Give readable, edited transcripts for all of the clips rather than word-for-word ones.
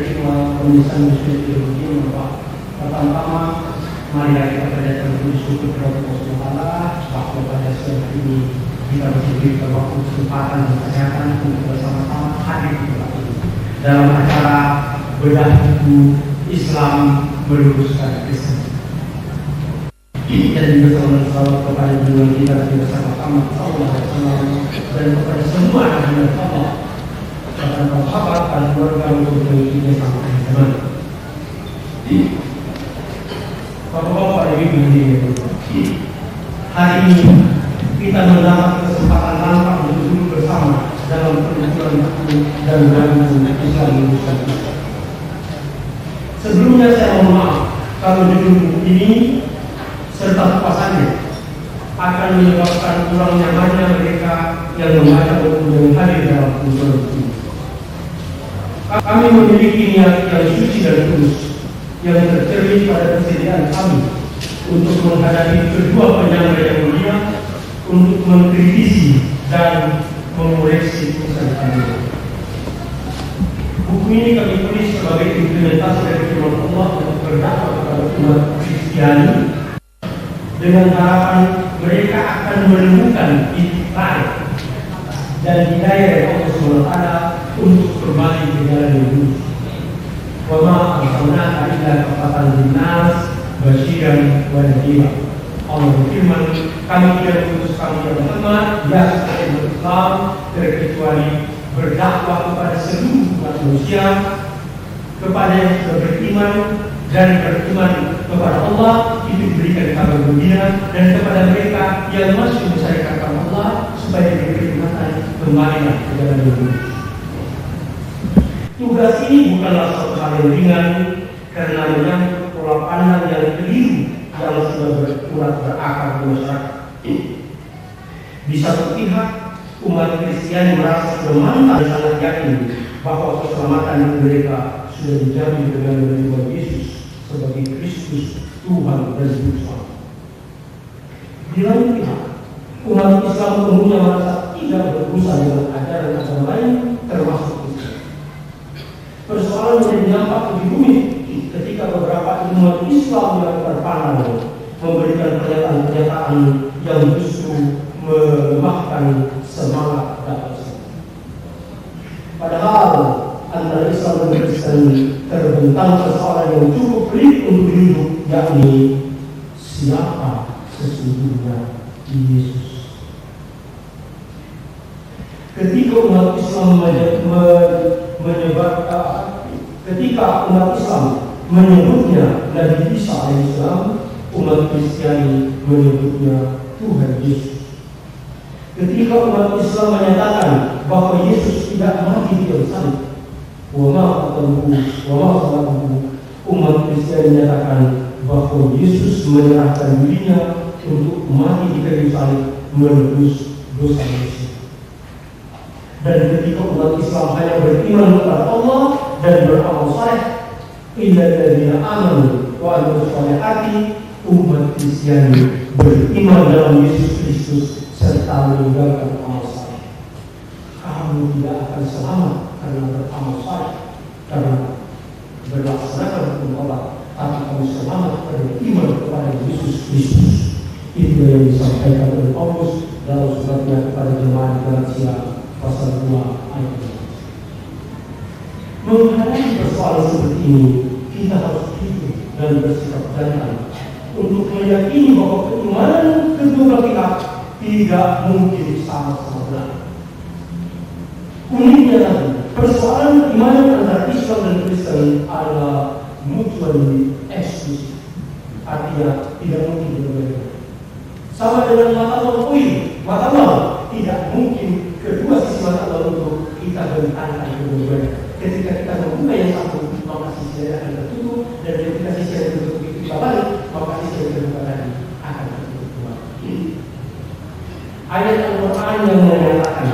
terima pemeriksaan muslim teologi bahwa pertama-tama marilah kita panjatkan puji syukur kepada Allah SWT bahwa pada siang hari ini kita diberi waktu kesempatan dan kesehatan untuk bersama-sama hadir di tempat ini dalam acara bedah buku Islam meluruskan Kristen. Dan juga salam kepada junjungan kita bersama Muhammad sallallahu alaihi wasallam dan kepada semua anak-anak Allah kepada sahabat dan keluarga untuk mengikuti sampai akhir zaman. Bapak-bapak dan ibu hadirin, hari ini kita mendapat kesempatan langka untuk duduk bersama dalam perkumpulan buku dan gabungan Islam meluruskan Kristen. Sebelumnya saya mohon maaf kalau judul buku ini serta kuasanya akan menyebabkan kurang nyamannya mereka yang membaca buku yang hadir dalam kumpulan buku. Kami memiliki niat yang suci dan tulus yang tercermin pada kesediaan kami untuk menghadapi kedua penyangga yang mulia, untuk mengkritisi dan mengoreksi tulisan kami. Buku ini kami tulis sebagai implementasi dari firman Allah untuk berdakwah kepada umat Kristiani dengan harapan mereka akan menemukan itikad dan hidayah dari Allah SWT untuk kembali ke jalan yang lurus. Wa ma arsalnaka illa kaffatan linnas basyiran wa nadhira. Allah berfirman, kami tidak mengutus kamu ya Muhammad ya sebagai umat Islam terkecuali berdakwah kepada seluruh umat manusia, kepada yang sudah beriman dan beriman kepada Allah itu diberikan kabar gembira, dan kepada mereka yang masih mencari kabar Allah supaya diberi kenikmatan kembalilah ke jalan yang lurus. Tugas ini bukanlah suatu hal yang ringan karena menyangkut pola pandang yang keliru yang sudah berurat berakar di masyarakat. Di satu pihak, umat Kristiani merasa sudah mantap dan sangat yakin bahwa keselamatan mereka sudah dijamin dengan menerima Yesus sebagai Kristus, Tuhan dan Juru Selamat. Di lain pihak, umat Islam umumnya merasa tidak berurusan dengan ajaran agama lain termasuk Islam. Persoalan menjadi nampak lebih rumit ketika beberapa umat Islam yang terpandang memberikan pernyataan-pernyataan yang justru melemahkan semangat dakwah Islam. Padahal antara Islam dan Kristen terbentang persoalan yang cukup pelik untuk hidup, yakni siapa sesungguhnya Yesus. Ketika umat Islam menyebutnya Nabi Isa alaihissalam, umat Kristiani menyebutnya Tuhan Yesus. Ketika umat Islam menyatakan bahwa Yesus tidak mati di kayu salib, umat Kristiani menyatakan bahwa Yesus menyerahkan dirinya untuk mati di kayu salib menebus dosa manusia. Dan ketika umat Islam hanya beriman kepada Allah dan beramal saleh, innal ladzina amanu wa amilus shalihati, umat Kristiani beriman dalam Yesus Kristus serta meninggalkan amal saleh. Kamu tidak akan selamat karena beramal saleh, karena berlaksanakan hukum Allah, tapi kamu selamat karena iman kepada Yesus Kristus. Itu yang disampaikan oleh Paulus dalam suratnya kepada jemaat Galatia pasal 2 ayat 2. Menghadapi persoalan seperti ini, kita harus hidup dan bersikap jantan untuk meyakini bahwa keimanan kedua pihak tidak mungkin sama-sama benar. Uniknya lagi, persoalan keimanan antara Islam dan Kristen adalah mutually eksklusif, artinya tidak mungkin berbeda. Sama dengan mata uang tidak mungkin kedua sisi mata uang untuk kita bentangkan berbeda. Ketika kita membuka yang satu, maka sisi lain akan tertutup, dan ketika sisi yang tertutup itu kita balik, maka sisi yang terbuka tadi akan tertutup kembali. Ayat Al-Quran yang menyatakan,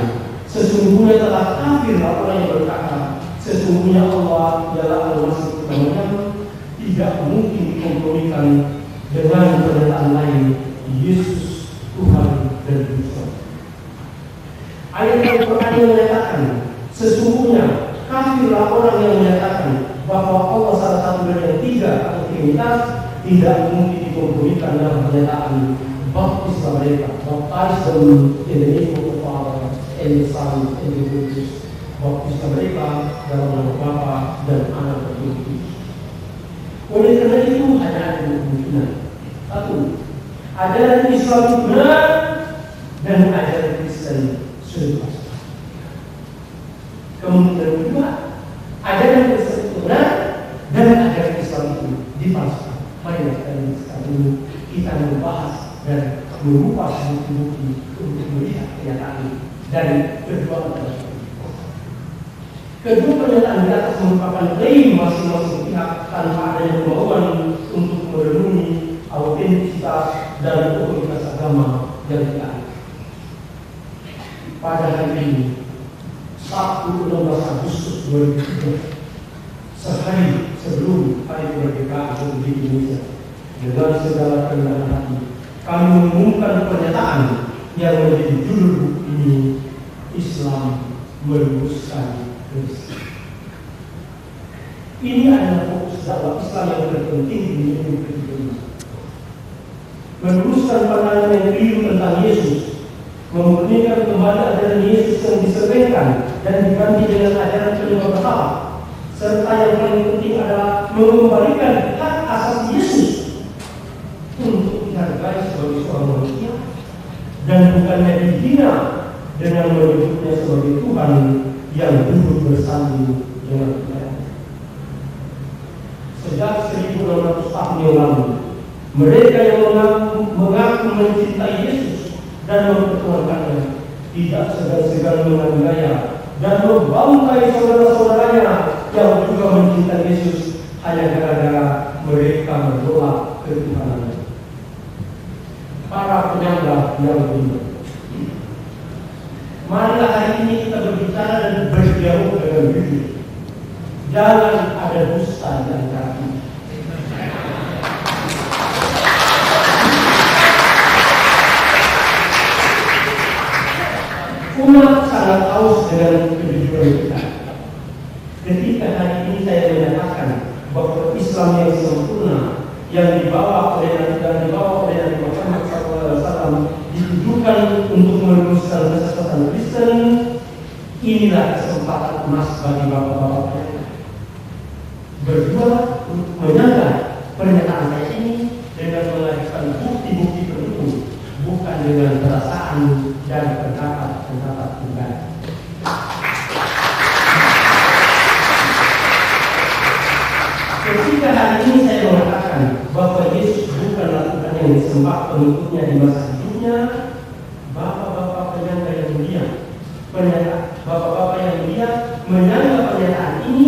sesungguhnya telah kafirlah orang yang berkata, sesungguhnya Allah ialah Al-Masih utamanya, tidak mungkin dikompromikan dengan pernyataan lain, Yesus Tuhan dan Juru Selamat. Ayat Al-Quran yang menyatakan, sesungguhnya kafirlah orang yang menyatakan komunitas tidak mungkin dikompromikan dalam pernyataan baptis mereka. Baptis in the name of the Father and the Son and the Holy Ghost. Baptis mereka dalam nama Bapa dan Anak dan Roh Kudus. Oleh karena itu hanya ada dua kemungkinan. Satu, ajaran Islam benar dan ajaran Kristen sudah. Kemungkinan kedua, ajaran Kristen benar dan ajaran Islam itu dipalsukan. Mari sekarang ini kita membahas dan mengupas bukti-bukti untuk melihat kenyataan ini dari kedua pernyataan. Kedua pernyataan di atas merupakan klaim masing-masing pihak tanpa adanya kemauan untuk merenungi autentisitas dan otoritas agama yang dianut. Pada hari ini, Sabtu 16 Agustus 2003, sehari sebelum Hari Kemerdekaan Republik Indonesia, dengan segala kerendahan hati, kami mengumumkan pernyataan yang menjadi judul buku ini, Islam Meluruskan Kristen. Ini adalah fokus dakwah Islam yang terpenting di dunia ketiga ini. Meluruskan pandangan yang keliru tentang Yesus, memurnikan kembali ajaran Yesus yang disebenarkan dan diganti dengan ajaran penyembah berhala, serta yang paling penting adalah mengembalikan hak asasi Yesus untuk dihargai sebagai seorang manusia dan bukannya dihina dengan menyebutnya sebagai Tuhan yang duduk bersanding dengan Tuhan. Sejak 1600 tahun yang lalu, mereka yang mengaku mencintai Yesus dan mempertuhankannya tidak segan-segan menganiaya dan membantai saudara-saudaranya yang juga mencintai Yesus hanya gara-gara mereka menolak ketuhanannya. Para penyangga yang beriman, marilah hari ini kita berbicara dan berdialog dengan jujur. Jangan ada dusta di antara kita. Umat sangat haus dengan kejujuran kita. Ketika hari ini saya menyatakan bahwa Islam yang sempurna yang dibawa oleh Nabi Muhammad SAW ditujukan untuk meluruskan kesesatan Kristen, inilah kesempatan emas bagi bapak-bapak berdua untuk menjaga pernyataan saya ini dengan mengajukan bukti-bukti pendukung, bukan dengan perasaan dan pendapat pribadi. Ketika hari ini saya mengatakan bahwa Yesus bukanlah Tuhan yang disembah pengikutnya di masa hidupnya, bapak-bapak penyangga yang mulia, bapak-bapak yang mulia menyangga pernyataan ini,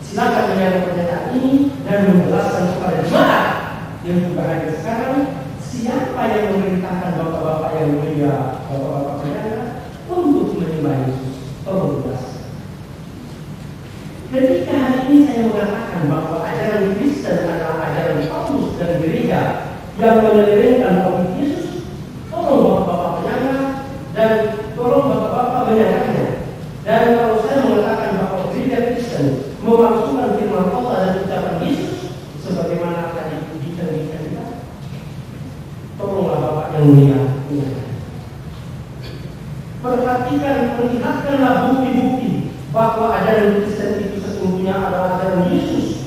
silakan menyangga pernyataan ini dan menjelaskan kepada jemaat yang juga hadir sekarang siapa yang memerintahkan bapak-bapak yang mulia, bapak-bapak penyangga untuk menyembah Yesus. Tolong jelaskan. Ketika hari ini saya mengatakan bahwa ajaran Kristen adalah ajaran Paulus dan gereja yang menyelewengkan tauhid Yesus, tolong bapak-bapak penyangga dan tolong bapak-bapak menyangkanya. Dan kalau saya mengatakan bahwa gereja Kristen memasukkan firman Allah dan ucapan Yesus sebagaimana tadi diterangkan kita, tolonglah bapak yang mulia. Perhatikan, perlihatkanlah bukti-bukti bahwa ajaran Kristen itu sesungguhnya adalah ajaran Yesus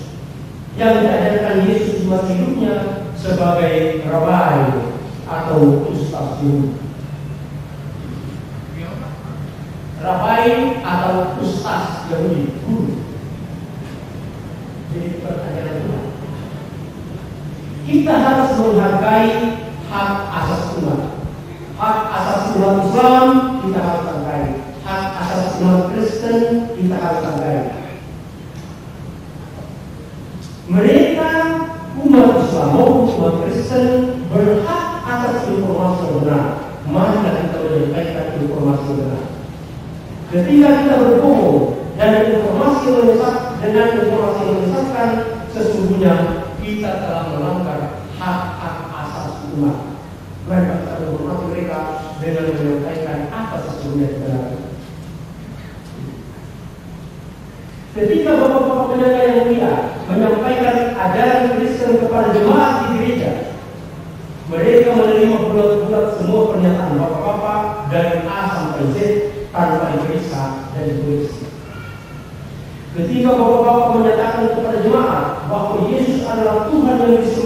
yang diajarkan Yesus di masa hidupnya sebagai rabai atau ustaz Yahudi. Rabai atau ustaz Yahudi, guru. Jadi pertanyaan kedua, kita harus menghargai hak asasi umat. Hak asasi umat Islam kita harus hargai. Hak asasi umat Kristen kita harus hargai. Mereka umat Islam maupun umat Kristen berhak atas informasi yang benar. Marilah kita menyampaikan informasi yang benar. Ketika kita berbohong dan informasi yang menyesatkan, sesungguhnya kita telah melanggar hak-hak asasi umat. Mereka akan menghormati mereka dengan menyampaikan apa sesungguhnya kebenaran. Ketika bapak-bapak penyangga yang mulia menyampaikan ajaran Kristen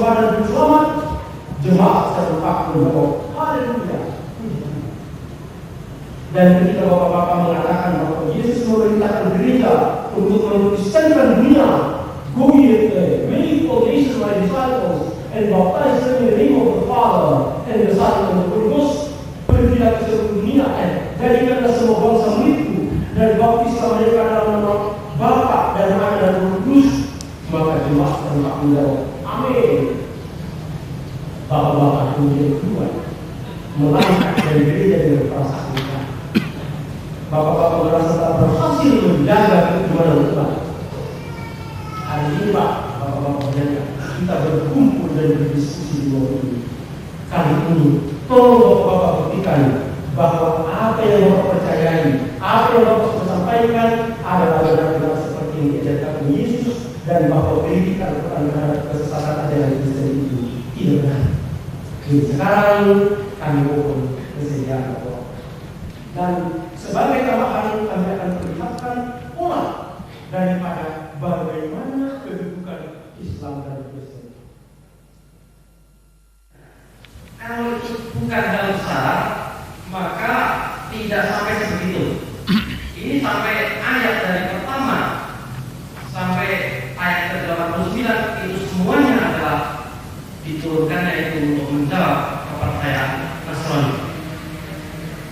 kesembuhan dan juru selamat, jemaat serempak menjawab haleluya. Dan ketika bapak-bapak mengatakan bahwa Yesus memerintahkan gereja untuk menuliskan dunia, go ye make all nations my disciples and baptize them in the name of the Father and the Son and the Holy Ghost, pergilah ke seluruh dunia dan jadikanlah semua bangsa muridku dan baptislah mereka dalam nama Bapa dan Anak dan Roh Kudus. Maka jemaat serempak menjawab amin. Bapak-bapak kemudian keluar melangkah dari gereja dengan perasaan iman. Bapak-bapak merasa telah berhasil menjaga keimanan Tuhan. Hari ini Pak, bapak-bapak menjaga kita berkumpul dan berdiskusi di bawah ini. Kali ini tolong bapak-bapak buktikan bahwa apa yang bapak percayai, apa yang bapak sampaikan adalah benar-benar seperti yang diajarkan Yesus, dan bahwa kritikan terhadap kesesatan ajaran Kristen itu tidak benar. Jadi sekarang kami mohon kesediaan Bapak. Dan sebagai tambahan kami akan perlihatkan pola daripada bagaimana kedudukan Islam dan Kristen. Kalau itu bukan dalam syarat, maka tidak sampai sebegitu. Ini sampai ayat dari pertama sampai ayat ke-89 itu semuanya adalah diturunkannya itu untuk menjawab kepercayaan Nasrani.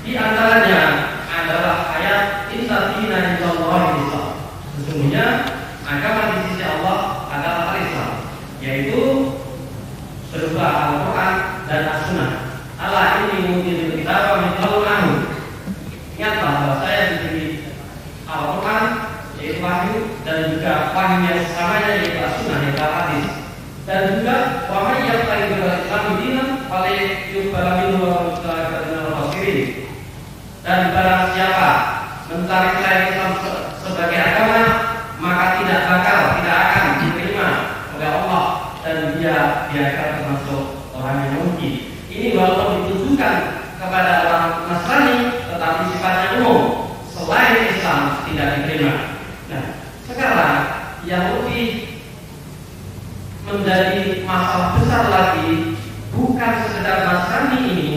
Di antaranya adalah ayat Inna dina indallahi Islam. Sesungguhnya agama di sisi Allah adalah Islam, yaitu berupa Al-Quran dan As-Sunnah. Allah ini mungkin kita mintaul anhu. Ingatlah bahwa saya diberi Al-Quran yaitu wahyu dan juga wahyu yang samanya yaitu As-Sunnah yaitu hadis. Dan juga wa may yabtaghi ghairal Islam dinan falyuqbal minhu wa huwa minal khasirin. Dan barang siapa mencari selain Islam sebagai agama, maka tidak akan diterima oleh Allah dan dia akan termasuk orang yang merugi. Ini walaupun ditujukan kepada orang Nasrani, tetapi sifatnya umum. Selain Islam tidak diterima. Nah, sekarang yang lebih menjadi masalah besar lagi bukan sekedar Nasrani ini,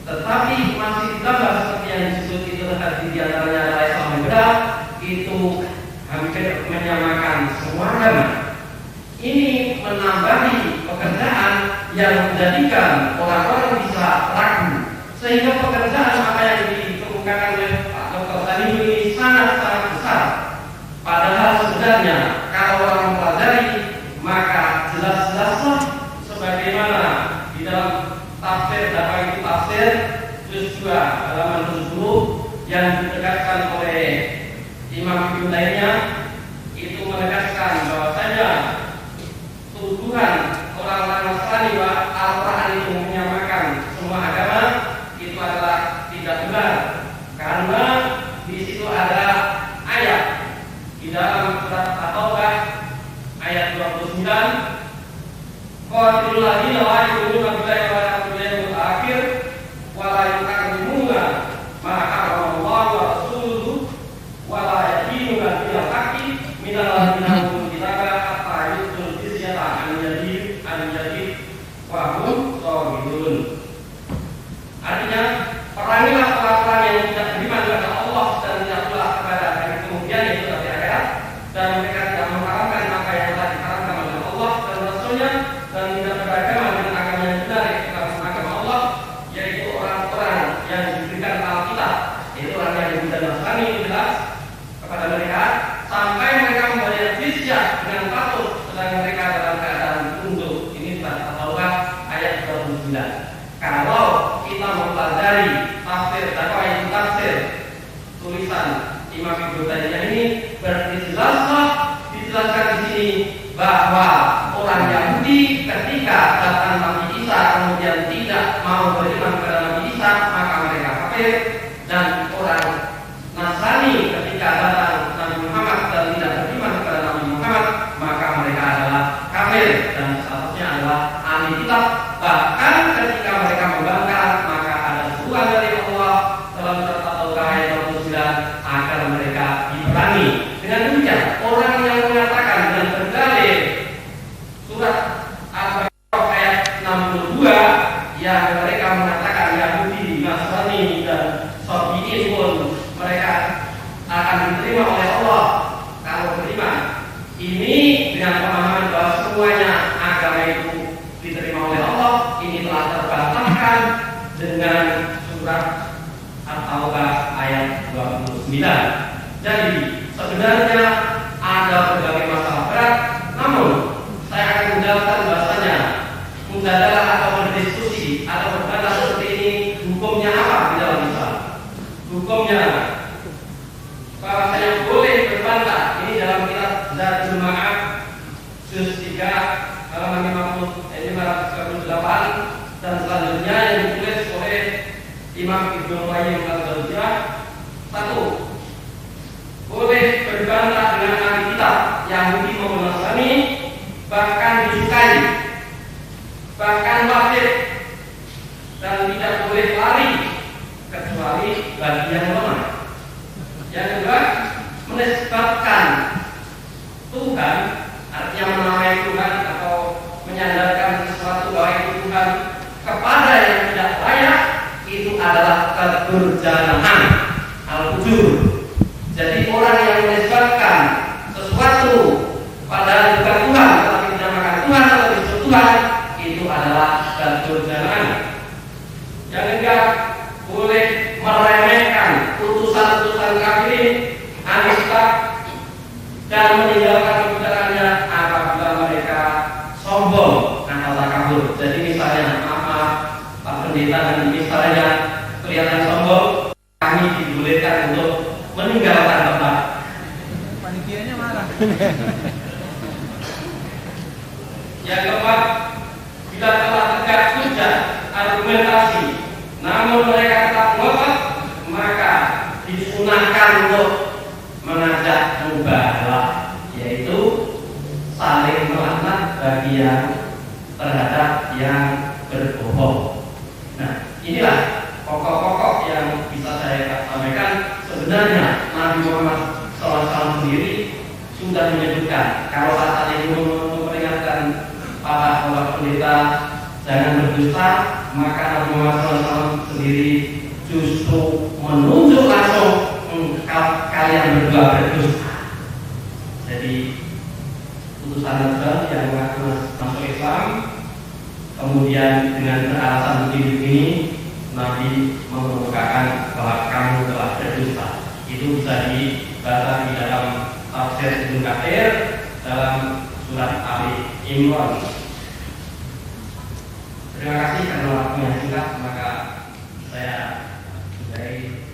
tetapi masih ditambah seperti yang disebut itu tadi di antaranya adalah Islam liberal, itu hampir menyamakan semua agama. Ini menambahi pekerjaan yang menjadikan orang-orang bisa ragu, sehingga pekerjaan apa yang dikemukakan oleh Pak Dr. tadi ini sangat-sangat besar. Padahal sebenarnya kalau orang mempelajari maka jelas-jelaslah sebagaimana di dalam tafsir dakwah itu tafsir juz 2 halaman 70 yang ditegaskan oleh Imam Ibnu Taimiyah itu menegaskan bahwasanya tuduhan orang-orang Nasrani bahwa Al-Quran itu menyamakan semua agama itu adalah tidak benar, karena di situ ada ayat di dalam surat At-Taubah ayat 29, qatilul ladzina la yu'minuna billahi wa la yawmil akhir wa la yuharrimuna ma harrama Allah wa rasuluhu wa la yadinuna bil haqqi minal ladzina utul kitaba hatta yu'tul jizyata an yadin wa hum shahidun. Artinya, perangilah orang-orang yang tidak beriman kepada Allah dan tidak pula kepada hari kemudian yaitu hari akhirat, dan mereka tidak mengharamkan apa yang telah diharamkan oleh Allah dan Rasulnya, dan tidak beragama dengan agama yang benar yaitu agama Allah, yaitu orang-orang yang diberikan Alkitab, yaitu orang yang Yahudi dan Nasrani jelas kepada mereka, sampai mereka membayar jizyah dengan patuh sedang mereka dalam keadaan tunduk. Ini surat At-Taubah ayat 29. Kalau kita mempelajari tafsir dakwah yang tafsir tulisan Imam Ibnu Taimiyah ini, berarti jelaslah dijelaskan di sini bahwa orang Yahudi ketika datang Nabi Isa kemudian tidak mau beriman kepada Nabi Isa maka mereka kafir, dan orang Nasrani ketika datang Nabi Muhammad dan tidak beriman kepada Nabi Muhammad maka mereka adalah kafir dan statusnya adalah ahli kitab. Bahkan ketika mereka membangkang maka ada seruan dari Allah dalam surat At-Taubah ayat 29 agar mereka diperangi. Dengan demikian orang yang mengatakan dan berdalil surat Al-Baqarah ini dengan pemahaman bahwa semuanya agama itu diterima oleh Allah, ini telah terbantahkan dengan surat At-Taubah ayat 29. Jadi sebenarnya ada berbagai masalah berat, namun saya akan menjelaskan bahasanya mujadalah atau berdiskusi atau berbantah seperti ini, hukumnya apa di dalam Islam? Hukumnya bahwasanya boleh berbantah ini dalam kitab Zadul Ma'ad juz 3 halaman 538 dan selanjutnya yang ditulis oleh Imam Ibnu Qayyim al-Jauziyah. 1. Boleh berbantah dengan ahli kitab Yahudi maupun Nasrani, bahkan disukai, bahkan wajib, dan tidak boleh lari kecuali bagi yang lemah. Yang kedua, menisbatkan Tuhan, artinya menamai Tuhan atau menyandarkan sesuatu bahwa itu Tuhan kepada yang tidak layak, itu adalah kedurjanaan, al-fujur. Jadi orang yang menisbatkan sesuatu pada bukan Tuhan, tetapi dinamakan Tuhan atau disebut Tuhan, itu adalah kedurjanaan. Yang ketiga, boleh meremehkan utusan-utusan kafirin, anisbah, dan meninggalkan kebenarannya apabila mereka sombong atau takabur. Jadi misalnya, maaf Pak Pendeta, dan misalnya kelihatan sombong, kami dibolehkan untuk meninggalkan tempat. Panitianya marah. Yang keempat, bila telah tegak hujah argumentasi, namun mereka tetap ngotot, maka disunahkan untuk mengajak mubahalah, yaitu saling melaknat bagi yang terhadap yang berbohong. Nah, inilah pokok-pokok yang bisa saya sampaikan. Sebenarnya Nabi Muhammad SAW sendiri sudah menyebutkan kalau saat ini memperingatkan para pendeta jangan berdusta, maka Nabi Muhammad SAW sendiri justru menunjuk langsung kalian berdua berdusta. Jadi utusan Nabi yang mengaku masuk Islam, kemudian dengan beralasan begini Nabi mengemukakan bahwa kamu telah berdusta. Itu bisa dibaca di dalam tafsir Ibnu Katsir dalam surat Ali Imran. Terima kasih karena waktunya singkat, maka saya sudahi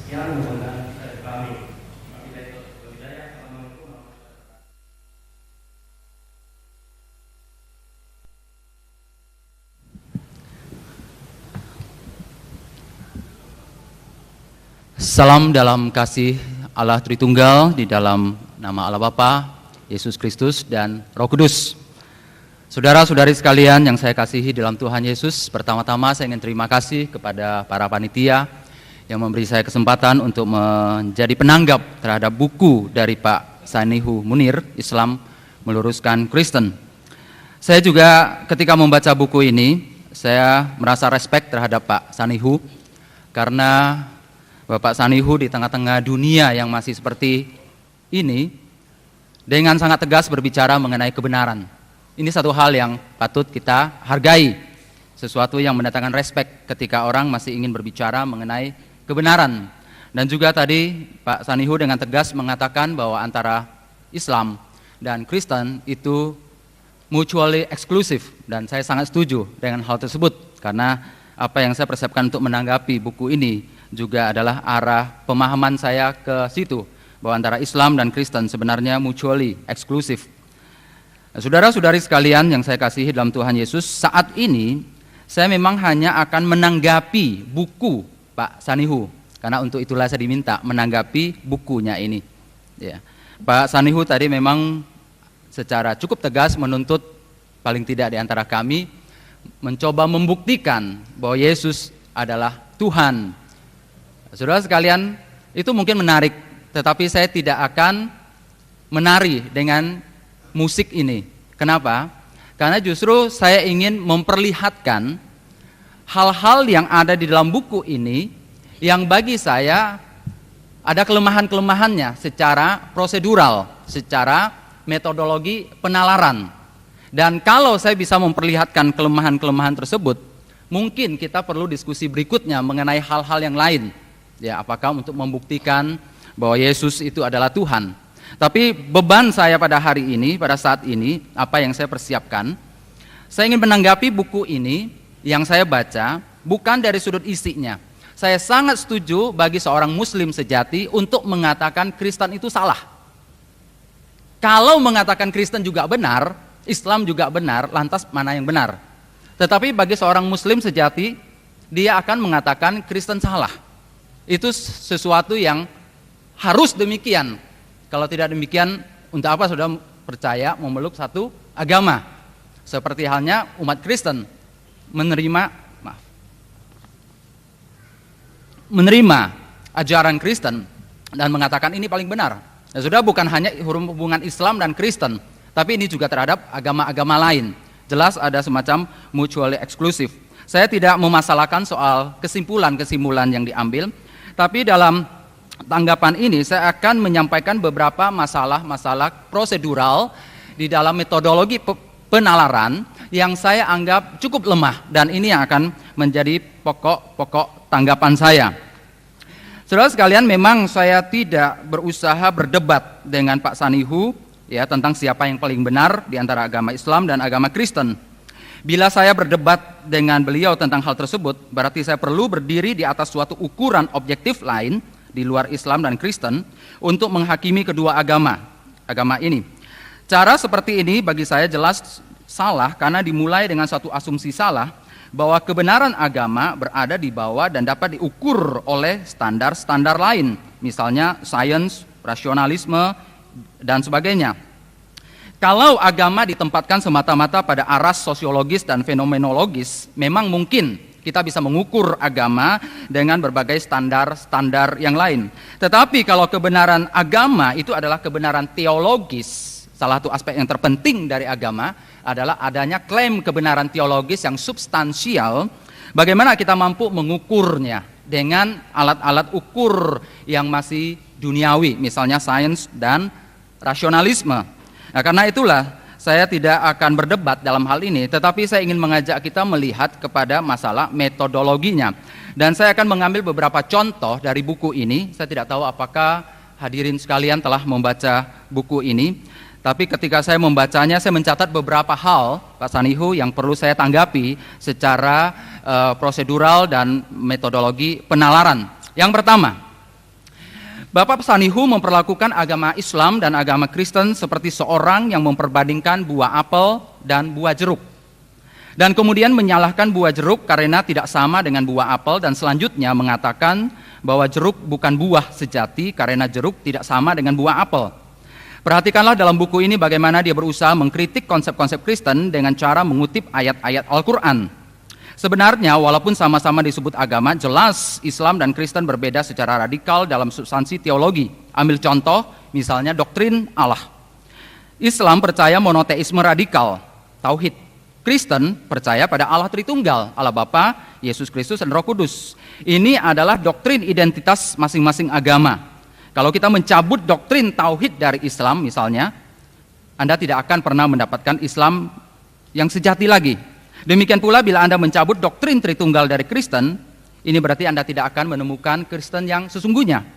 sekian, mudah-mudahan bisa dipahami. Assalamualaikum. Salam dalam kasih Allah Tritunggal, di dalam nama Allah Bapa, Yesus Kristus, dan Roh Kudus. Saudara-saudari sekalian yang saya kasihi dalam Tuhan Yesus, pertama-tama saya ingin terima kasih kepada para panitia yang memberi saya kesempatan untuk menjadi penanggap terhadap buku dari Pak Sanihu Munir, Islam Meluruskan Kristen. Saya juga ketika membaca buku ini, saya merasa respect terhadap Pak Sanihu, karena Bapak Sanihu di tengah-tengah dunia yang masih seperti ini dengan sangat tegas berbicara mengenai kebenaran. Ini satu hal yang patut kita hargai, sesuatu yang mendatangkan respect ketika orang masih ingin berbicara mengenai kebenaran. Dan juga tadi Pak Sanihu dengan tegas mengatakan bahwa antara Islam dan Kristen itu mutually exclusive, dan saya sangat setuju dengan hal tersebut, karena apa yang saya persiapkan untuk menanggapi buku ini juga adalah arah pemahaman saya ke situ, bahwa antara Islam dan Kristen sebenarnya mutually exclusive. Saudara-saudari sekalian yang saya kasihi dalam Tuhan Yesus, saat ini saya memang hanya akan menanggapi buku Pak Sanihu, karena untuk itulah saya diminta menanggapi bukunya ini. Ya. Pak Sanihu tadi memang secara cukup tegas menuntut, paling tidak di antara kami, mencoba membuktikan bahwa Yesus adalah Tuhan. Saudara sekalian, itu mungkin menarik, tetapi saya tidak akan menari dengan musik ini. Kenapa? Karena justru saya ingin memperlihatkan hal-hal yang ada di dalam buku ini yang bagi saya ada kelemahan-kelemahannya secara prosedural, secara metodologi penalaran. Dan kalau saya bisa memperlihatkan kelemahan-kelemahan tersebut, mungkin kita perlu diskusi berikutnya mengenai hal-hal yang lain. Ya, apakah untuk membuktikan bahwa Yesus itu adalah Tuhan. Tapi beban saya pada hari ini, pada saat ini, apa yang saya persiapkan, saya ingin menanggapi buku ini yang saya baca bukan dari sudut isinya. Saya sangat setuju bagi seorang muslim sejati untuk mengatakan Kristen itu salah. Kalau mengatakan Kristen juga benar, Islam juga benar, lantas mana yang benar? Tetapi bagi seorang muslim sejati, dia akan mengatakan Kristen salah. Itu sesuatu yang harus demikian. Kalau tidak demikian, untuk apa sudah percaya memeluk satu agama? Seperti halnya umat Kristen menerima ajaran Kristen dan mengatakan ini paling benar. Dan sudah bukan hanya hubungan Islam dan Kristen, tapi ini juga terhadap agama-agama lain. Jelas ada semacam mutually exclusive. Saya tidak memasalahkan soal kesimpulan-kesimpulan yang diambil, tapi dalam tanggapan ini saya akan menyampaikan beberapa masalah-masalah prosedural di dalam metodologi penalaran yang saya anggap cukup lemah, dan ini yang akan menjadi pokok-pokok tanggapan saya. Saudara sekalian, memang saya tidak berusaha berdebat dengan Pak Sanihu ya tentang siapa yang paling benar di antara agama Islam dan agama Kristen. Bila saya berdebat dengan beliau tentang hal tersebut, berarti saya perlu berdiri di atas suatu ukuran objektif lain di luar Islam dan Kristen untuk menghakimi kedua agama ini. Cara seperti ini bagi saya jelas salah karena dimulai dengan satu asumsi salah bahwa kebenaran agama berada di bawah dan dapat diukur oleh standar-standar lain, misalnya sains, rasionalisme, dan sebagainya. Kalau agama ditempatkan semata-mata pada aras sosiologis dan fenomenologis, memang mungkin kita bisa mengukur agama dengan berbagai standar-standar yang lain. Tetapi kalau kebenaran agama itu adalah kebenaran teologis, salah satu aspek yang terpenting dari agama adalah adanya klaim kebenaran teologis yang substansial. Bagaimana kita mampu mengukurnya dengan alat-alat ukur yang masih duniawi, misalnya sains dan rasionalisme. Nah, karena itulah saya tidak akan berdebat dalam hal ini, tetapi saya ingin mengajak kita melihat kepada masalah metodologinya. Dan saya akan mengambil beberapa contoh dari buku ini. Saya tidak tahu apakah hadirin sekalian telah membaca buku ini, tapi ketika saya membacanya, saya mencatat beberapa hal, Pak Sanihu, yang perlu saya tanggapi secara prosedural dan metodologi penalaran. Yang pertama, Bapak Sanihu memperlakukan agama Islam dan agama Kristen seperti seorang yang memperbandingkan buah apel dan buah jeruk. Dan kemudian menyalahkan buah jeruk karena tidak sama dengan buah apel, dan selanjutnya mengatakan bahwa jeruk bukan buah sejati karena jeruk tidak sama dengan buah apel. Perhatikanlah dalam buku ini bagaimana dia berusaha mengkritik konsep-konsep Kristen dengan cara mengutip ayat-ayat Al-Quran. Sebenarnya walaupun sama-sama disebut agama, jelas Islam dan Kristen berbeda secara radikal dalam substansi teologi. Ambil contoh, misalnya doktrin Allah. Islam percaya monoteisme radikal, tauhid. Kristen percaya pada Allah Tritunggal, Allah Bapa, Yesus Kristus, dan Roh Kudus. Ini adalah doktrin identitas masing-masing agama. Kalau kita mencabut doktrin tauhid dari Islam misalnya, Anda tidak akan pernah mendapatkan Islam yang sejati lagi. Demikian pula bila Anda mencabut doktrin Tritunggal dari Kristen, ini berarti Anda tidak akan menemukan Kristen yang sesungguhnya.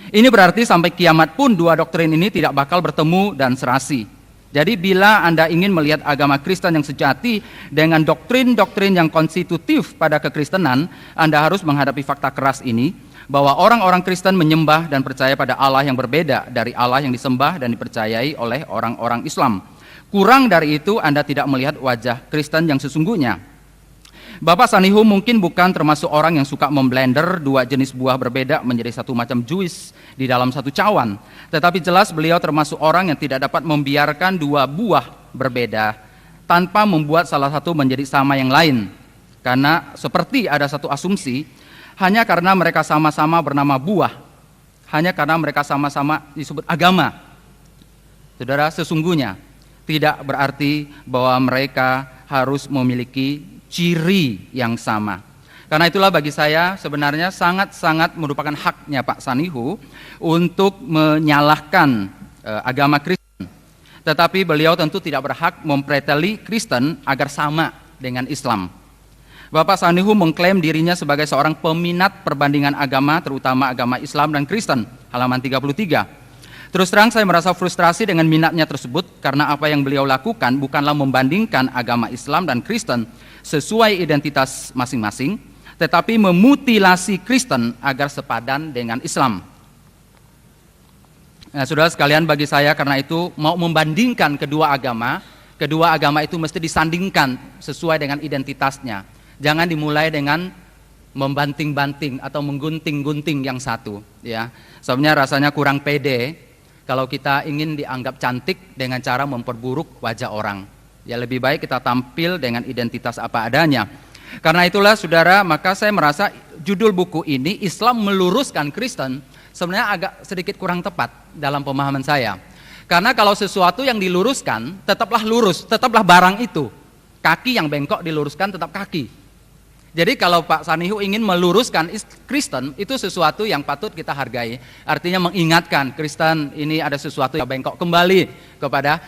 Ini berarti sampai kiamat pun dua doktrin ini tidak bakal bertemu dan serasi. Jadi bila Anda ingin melihat agama Kristen yang sejati dengan doktrin-doktrin yang konstitutif pada kekristenan, Anda harus menghadapi fakta keras ini, bahwa orang-orang Kristen menyembah dan percaya pada Allah yang berbeda dari Allah yang disembah dan dipercayai oleh orang-orang Islam. Kurang dari itu, Anda tidak melihat wajah Kristen yang sesungguhnya. Bapak Sanihu mungkin bukan termasuk orang yang suka memblender dua jenis buah berbeda menjadi satu macam juice di dalam satu cawan. Tetapi jelas beliau termasuk orang yang tidak dapat membiarkan dua buah berbeda tanpa membuat salah satu menjadi sama yang lain. Karena seperti ada satu asumsi, hanya karena mereka sama-sama bernama buah, hanya karena mereka sama-sama disebut agama, saudara, sesungguhnya tidak berarti bahwa mereka harus memiliki ciri yang sama. Karena itulah bagi saya sebenarnya sangat-sangat merupakan haknya Pak Sanihu untuk menyalahkan agama Kristen. Tetapi beliau tentu tidak berhak mempreteli Kristen agar sama dengan Islam. Bapak Sanihu mengklaim dirinya sebagai seorang peminat perbandingan agama, terutama agama Islam dan Kristen, halaman 33. Terus terang saya merasa frustrasi dengan minatnya tersebut karena apa yang beliau lakukan bukanlah membandingkan agama Islam dan Kristen sesuai identitas masing-masing, tetapi memutilasi Kristen agar sepadan dengan Islam. Nah, saudara sekalian, bagi saya karena itu mau membandingkan kedua agama itu mesti disandingkan sesuai dengan identitasnya. Jangan dimulai dengan membanting-banting atau menggunting-gunting yang satu, ya. Sebenarnya rasanya kurang pede kalau kita ingin dianggap cantik dengan cara memperburuk wajah orang. Ya, lebih baik kita tampil dengan identitas apa adanya. Karena itulah saudara, maka saya merasa judul buku ini, Islam Meluruskan Kristen, sebenarnya agak sedikit kurang tepat dalam pemahaman saya. Karena kalau sesuatu yang diluruskan, tetaplah lurus, tetaplah barang itu. Kaki yang bengkok diluruskan tetap kaki. Jadi kalau Pak Sanihu ingin meluruskan Kristen, itu sesuatu yang patut kita hargai. Artinya mengingatkan Kristen ini ada sesuatu yang bengkok, kembali kepada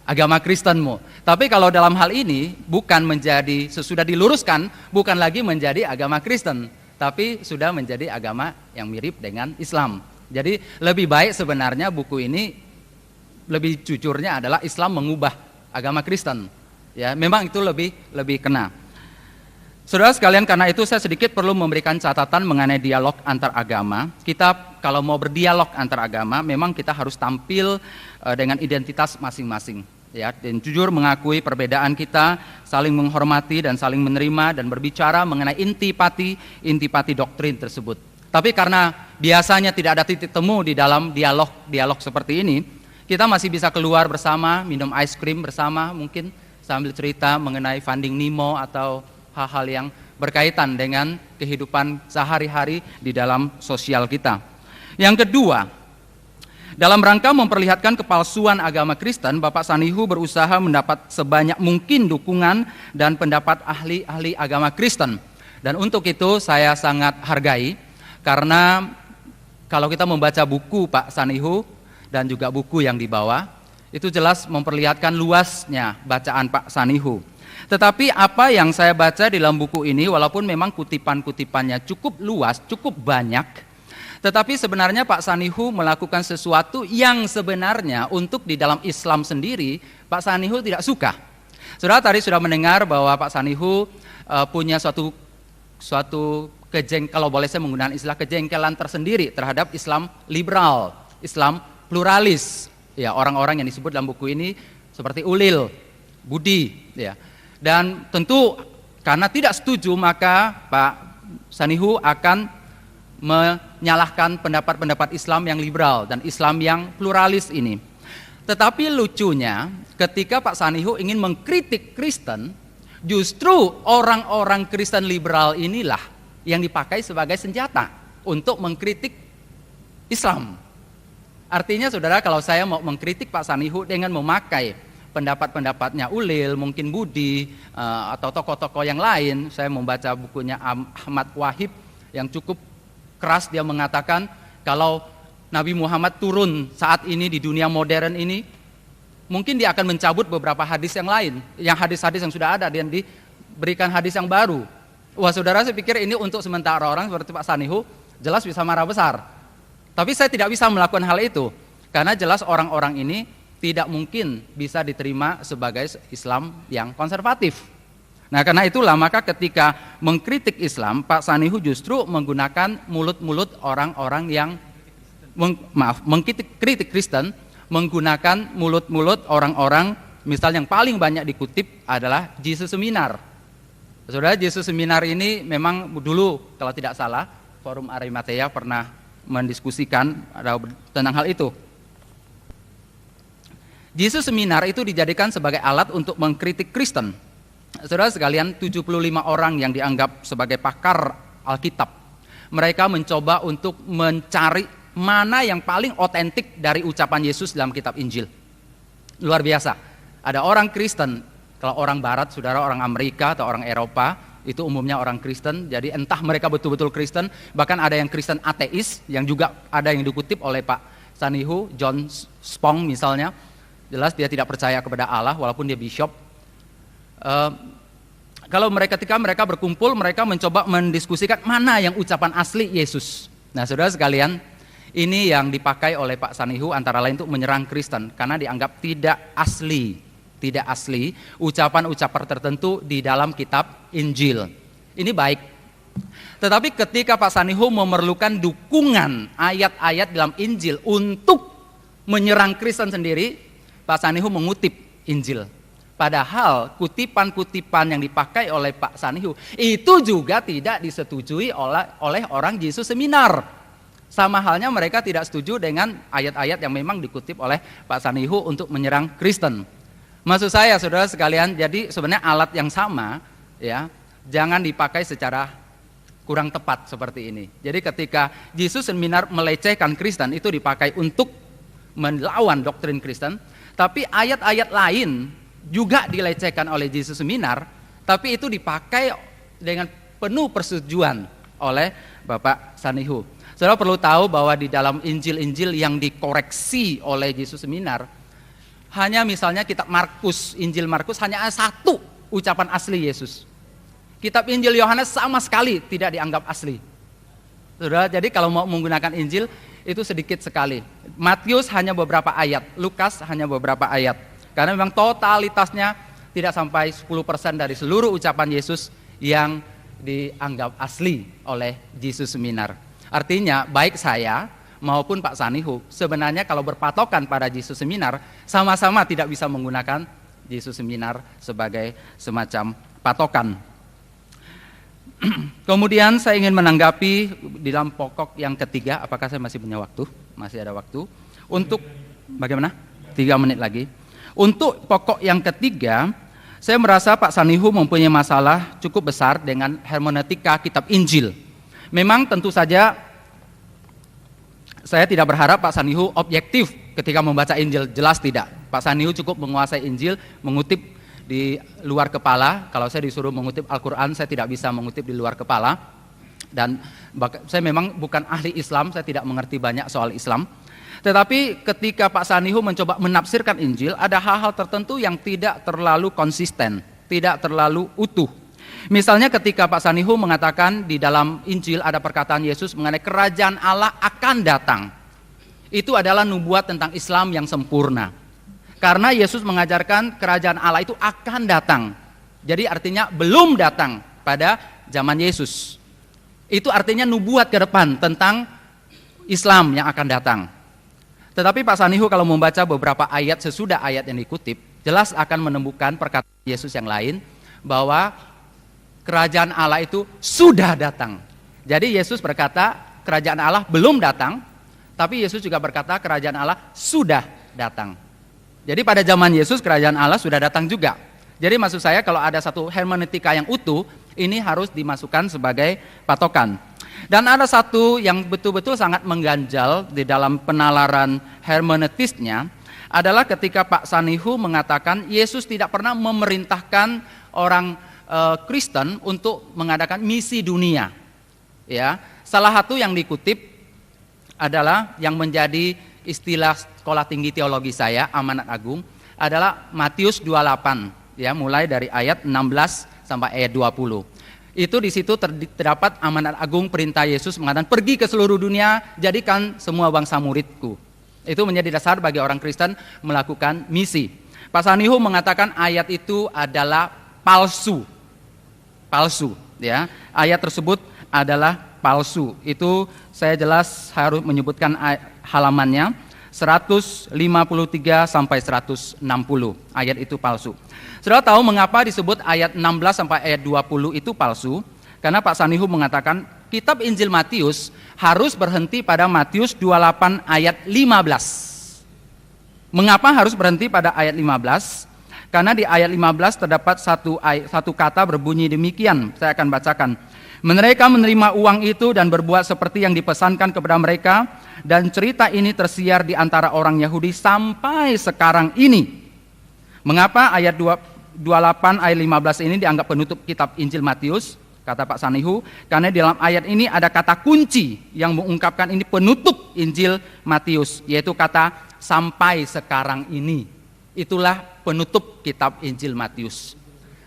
agama Kristenmu. Tapi kalau dalam hal ini bukan menjadi, sesudah diluruskan, bukan lagi menjadi agama Kristen, tapi sudah menjadi agama yang mirip dengan Islam. Jadi lebih baik sebenarnya buku ini, lebih jujurnya adalah Islam mengubah agama Kristen. Ya, memang itu lebih kena. Saudara sekalian, karena itu saya sedikit perlu memberikan catatan mengenai dialog antar agama. Kita kalau mau berdialog antar agama, memang kita harus tampil dengan identitas masing-masing. Ya, dan jujur mengakui perbedaan kita, saling menghormati dan saling menerima dan berbicara mengenai intipati doktrin tersebut. Tapi karena biasanya tidak ada titik temu di dalam dialog seperti ini, kita masih bisa keluar bersama, minum ice cream bersama mungkin sambil cerita mengenai Finding Nemo atau hal-hal yang berkaitan dengan kehidupan sehari-hari di dalam sosial kita. Yang kedua, dalam rangka memperlihatkan kepalsuan agama Kristen, Bapak Sanihu berusaha mendapat sebanyak mungkin dukungan dan pendapat ahli-ahli agama Kristen. Dan untuk itu saya sangat hargai, karena kalau kita membaca buku Pak Sanihu dan juga buku yang dibawa, itu jelas memperlihatkan luasnya bacaan Pak Sanihu. Tetapi apa yang saya baca di dalam buku ini, walaupun memang kutipan-kutipannya cukup luas, cukup banyak, tetapi sebenarnya Pak Sanihu melakukan sesuatu yang sebenarnya untuk di dalam Islam sendiri Pak Sanihu tidak suka. Saudara tadi sudah mendengar bahwa Pak Sanihu punya suatu kalau boleh saya menggunakan istilah kejengkelan tersendiri terhadap Islam liberal, Islam pluralis. Ya, orang-orang yang disebut dalam buku ini seperti Ulil, Budi, ya. Dan tentu karena tidak setuju, maka Pak Sanihu akan menyalahkan pendapat-pendapat Islam yang liberal dan Islam yang pluralis ini. Tetapi lucunya ketika Pak Sanihu ingin mengkritik Kristen, justru orang-orang Kristen liberal inilah yang dipakai sebagai senjata untuk mengkritik Islam. Artinya saudara, kalau saya mau mengkritik Pak Sanihu dengan memakai pendapat-pendapatnya Ulil, mungkin Budi, atau tokoh-tokoh yang lain, saya membaca bukunya Ahmad Wahib yang cukup keras. Dia mengatakan kalau Nabi Muhammad turun saat ini di dunia modern ini, mungkin dia akan mencabut beberapa hadis yang lain, yang hadis-hadis yang sudah ada, dan diberikan hadis yang baru. Wah saudara, saya pikir ini untuk sementara orang seperti Pak Sanihu jelas bisa marah besar. Tapi saya tidak bisa melakukan hal itu, karena jelas orang-orang ini tidak mungkin bisa diterima sebagai Islam yang konservatif. Nah karena itulah maka ketika mengkritik Islam, Pak Sanihu justru menggunakan mulut-mulut orang-orang yang mengkritik Kristen, menggunakan mulut-mulut orang-orang, misal yang paling banyak dikutip adalah Jesus Seminar. Saudara, Jesus Seminar ini memang dulu kalau tidak salah Forum Arimatea pernah mendiskusikan tentang hal itu. Jesus Seminar itu dijadikan sebagai alat untuk mengkritik Kristen. Saudara sekalian, 75 orang yang dianggap sebagai pakar Alkitab, mereka mencoba untuk mencari mana yang paling otentik dari ucapan Yesus dalam kitab Injil. Luar biasa. Ada orang Kristen, kalau orang Barat, saudara, orang Amerika atau orang Eropa, itu umumnya orang Kristen, jadi entah mereka betul-betul Kristen, bahkan ada yang Kristen ateis, yang juga ada yang dikutip oleh Pak Sanihu, John Spong misalnya. Jelas dia tidak percaya kepada Allah walaupun dia bishop. Ketika mereka berkumpul, mereka mencoba mendiskusikan mana yang ucapan asli Yesus. Nah, saudara sekalian, ini yang dipakai oleh Pak Sanihu antara lain untuk menyerang Kristen karena dianggap tidak asli ucapan-ucapan tertentu di dalam kitab Injil. Ini baik. Tetapi ketika Pak Sanihu memerlukan dukungan ayat-ayat dalam Injil untuk menyerang Kristen sendiri, Pak Sanihu mengutip Injil. Padahal kutipan-kutipan yang dipakai oleh Pak Sanihu itu juga tidak disetujui oleh orang Yesus Seminar. Sama halnya mereka tidak setuju dengan ayat-ayat yang memang dikutip oleh Pak Sanihu untuk menyerang Kristen. Maksud saya, saudara sekalian, jadi sebenarnya alat yang sama, ya, jangan dipakai secara kurang tepat seperti ini. Jadi ketika Yesus Seminar melecehkan Kristen, itu dipakai untuk melawan doktrin Kristen, tapi ayat-ayat lain juga dilecehkan oleh Yesus Seminar, tapi itu dipakai dengan penuh persetujuan oleh Bapak Sanihu. Saudara perlu tahu bahwa di dalam Injil-Injil yang dikoreksi oleh Yesus Seminar, hanya misalnya kitab Markus, Injil Markus hanya ada satu ucapan asli Yesus. Kitab Injil Yohanes sama sekali tidak dianggap asli. Saudara, jadi kalau mau menggunakan Injil itu sedikit sekali. Matius hanya beberapa ayat, Lukas hanya beberapa ayat. Karena memang totalitasnya tidak sampai 10% dari seluruh ucapan Yesus yang dianggap asli oleh Yesus Seminar. Artinya baik saya maupun Pak Sanihu sebenarnya kalau berpatokan pada Yesus Seminar sama-sama tidak bisa menggunakan Yesus Seminar sebagai semacam patokan. Kemudian saya ingin menanggapi di dalam pokok yang ketiga, apakah saya masih punya waktu? Masih ada waktu. Untuk bagaimana? 3 menit lagi. Untuk pokok yang ketiga, saya merasa Pak Sanihu mempunyai masalah cukup besar dengan hermeneutika kitab Injil. Memang tentu saja saya tidak berharap Pak Sanihu objektif ketika membaca Injil, jelas tidak. Pak Sanihu cukup menguasai Injil, mengutip di luar kepala. Kalau saya disuruh mengutip Al-Quran, saya tidak bisa mengutip di luar kepala. Dan saya memang bukan ahli Islam, saya tidak mengerti banyak soal Islam. Tetapi ketika Pak Sanihu mencoba menafsirkan Injil, ada hal-hal tertentu yang tidak terlalu konsisten, tidak terlalu utuh. Misalnya ketika Pak Sanihu mengatakan di dalam Injil ada perkataan Yesus mengenai kerajaan Allah akan datang. Itu adalah nubuat tentang Islam yang sempurna. Karena Yesus mengajarkan kerajaan Allah itu akan datang. Jadi artinya belum datang pada zaman Yesus. Itu artinya nubuat ke depan tentang Islam yang akan datang. Tetapi Pak Sanihu kalau membaca beberapa ayat sesudah ayat yang dikutip, jelas akan menemukan perkataan Yesus yang lain bahwa kerajaan Allah itu sudah datang. Jadi Yesus berkata kerajaan Allah belum datang, tapi Yesus juga berkata kerajaan Allah sudah datang. Jadi pada zaman Yesus kerajaan Allah sudah datang juga. Jadi maksud saya kalau ada satu hermeneutika yang utuh, ini harus dimasukkan sebagai patokan. Dan ada satu yang betul-betul sangat mengganjal di dalam penalaran hermeneutisnya adalah ketika Pak Sanihu mengatakan Yesus tidak pernah memerintahkan orang Kristen untuk mengadakan misi dunia. Ya, salah satu yang dikutip adalah yang menjadi istilah sekolah tinggi teologi saya, Amanat Agung, adalah Matius 28, ya, mulai dari ayat 16 sampai ayat 20. Itu di situ terdapat amanat agung perintah Yesus mengatakan pergi ke seluruh dunia, jadikan semua bangsa muridku. Itu menjadi dasar bagi orang Kristen melakukan misi. Pak Sanihu mengatakan ayat itu adalah palsu, ya. Ayat tersebut adalah palsu. Itu saya jelas harus menyebutkan halamannya 153 sampai 160. Ayat itu palsu. Saudara tahu mengapa disebut ayat 16 sampai ayat 20 itu palsu? Karena Pak Sanihu mengatakan kitab Injil Matius harus berhenti pada Matius 28 ayat 15. Mengapa harus berhenti pada ayat 15? Karena di ayat 15 terdapat satu kata berbunyi demikian. Saya akan bacakan. Mereka menerima uang itu dan berbuat seperti yang dipesankan kepada mereka, dan cerita ini tersiar di antara orang Yahudi sampai sekarang ini. Mengapa ayat 28 ayat 15 ini dianggap penutup kitab Injil Matius? Kata Pak Sanihu, karena di dalam ayat ini ada kata kunci yang mengungkapkan ini penutup Injil Matius, yaitu kata sampai sekarang ini. Itulah penutup kitab Injil Matius.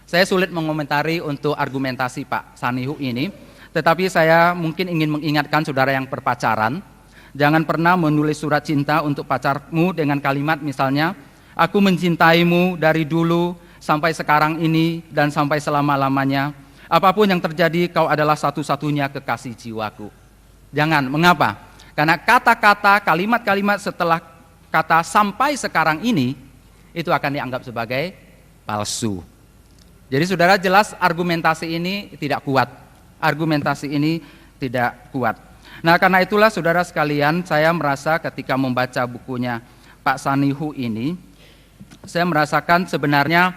Saya sulit mengomentari untuk argumentasi Pak Sanihu ini, tetapi saya mungkin ingin mengingatkan saudara yang berpacaran, jangan pernah menulis surat cinta untuk pacarmu dengan kalimat misalnya, aku mencintaimu dari dulu sampai sekarang ini dan sampai selama-lamanya. Apapun yang terjadi, kau adalah satu-satunya kekasih jiwaku. Jangan, mengapa? Karena kata-kata, kalimat-kalimat setelah kata sampai sekarang ini, itu akan dianggap sebagai palsu. Jadi saudara, jelas argumentasi ini tidak kuat. Argumentasi ini tidak kuat. Nah, karena itulah saudara sekalian, saya merasa ketika membaca bukunya Pak Sanihu ini, saya merasakan sebenarnya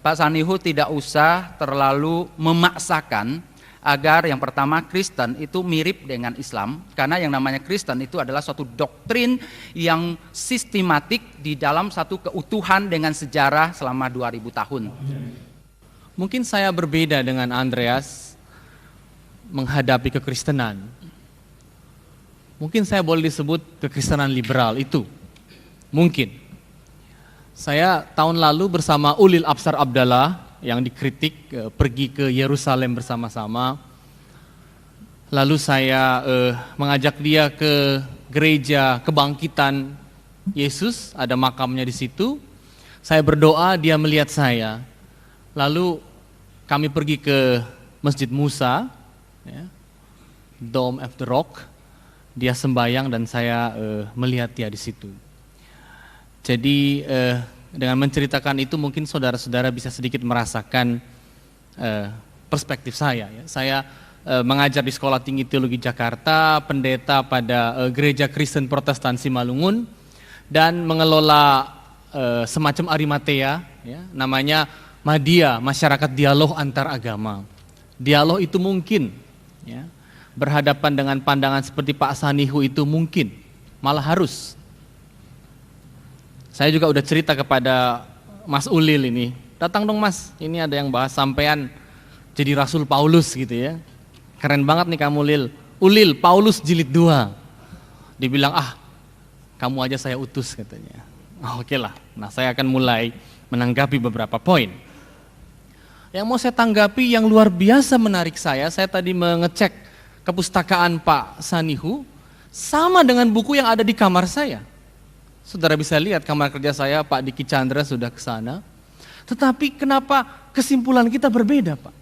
Pak Sanihu tidak usah terlalu memaksakan agar yang pertama Kristen itu mirip dengan Islam, karena yang namanya Kristen itu adalah suatu doktrin yang sistematik di dalam satu keutuhan dengan sejarah selama 2000 tahun. Mungkin saya berbeda dengan Andreas menghadapi kekristenan. Mungkin saya boleh disebut kekristenan liberal itu. Mungkin. Saya tahun lalu bersama Ulil Absar Abdallah yang dikritik pergi ke Yerusalem bersama-sama. Lalu saya mengajak dia ke gereja kebangkitan Yesus, ada makamnya di situ. Saya berdoa, dia melihat saya. Lalu kami pergi ke Masjid Musa, ya, Dome of the Rock. Dia sembahyang dan saya melihat dia di situ. Jadi dengan menceritakan itu mungkin saudara-saudara bisa sedikit merasakan perspektif saya. Ya. Saya mengajar di Sekolah Tinggi Teologi Jakarta, pendeta pada Gereja Kristen Protestan Simalungun, dan mengelola semacam Arimatea, ya, namanya Madia, Masyarakat Dialog Antar Agama. Dialog itu mungkin, ya, berhadapan dengan pandangan seperti Pak Sanihu itu mungkin, malah harus. Saya juga udah cerita kepada Mas Ulil ini, datang dong Mas, ini ada yang bahas sampean jadi Rasul Paulus gitu ya. Keren banget nih kamu Lil. Ulil, Paulus jilid 2. Dibilang, kamu aja saya utus katanya. Oke lah, nah saya akan mulai menanggapi beberapa poin. Yang mau saya tanggapi yang luar biasa menarik saya tadi mengecek kepustakaan Pak Sanihu, sama dengan buku yang ada di kamar saya. Saudara bisa lihat kamar kerja saya, Pak Diki Chandra sudah ke sana. Tetapi kenapa kesimpulan kita berbeda, Pak?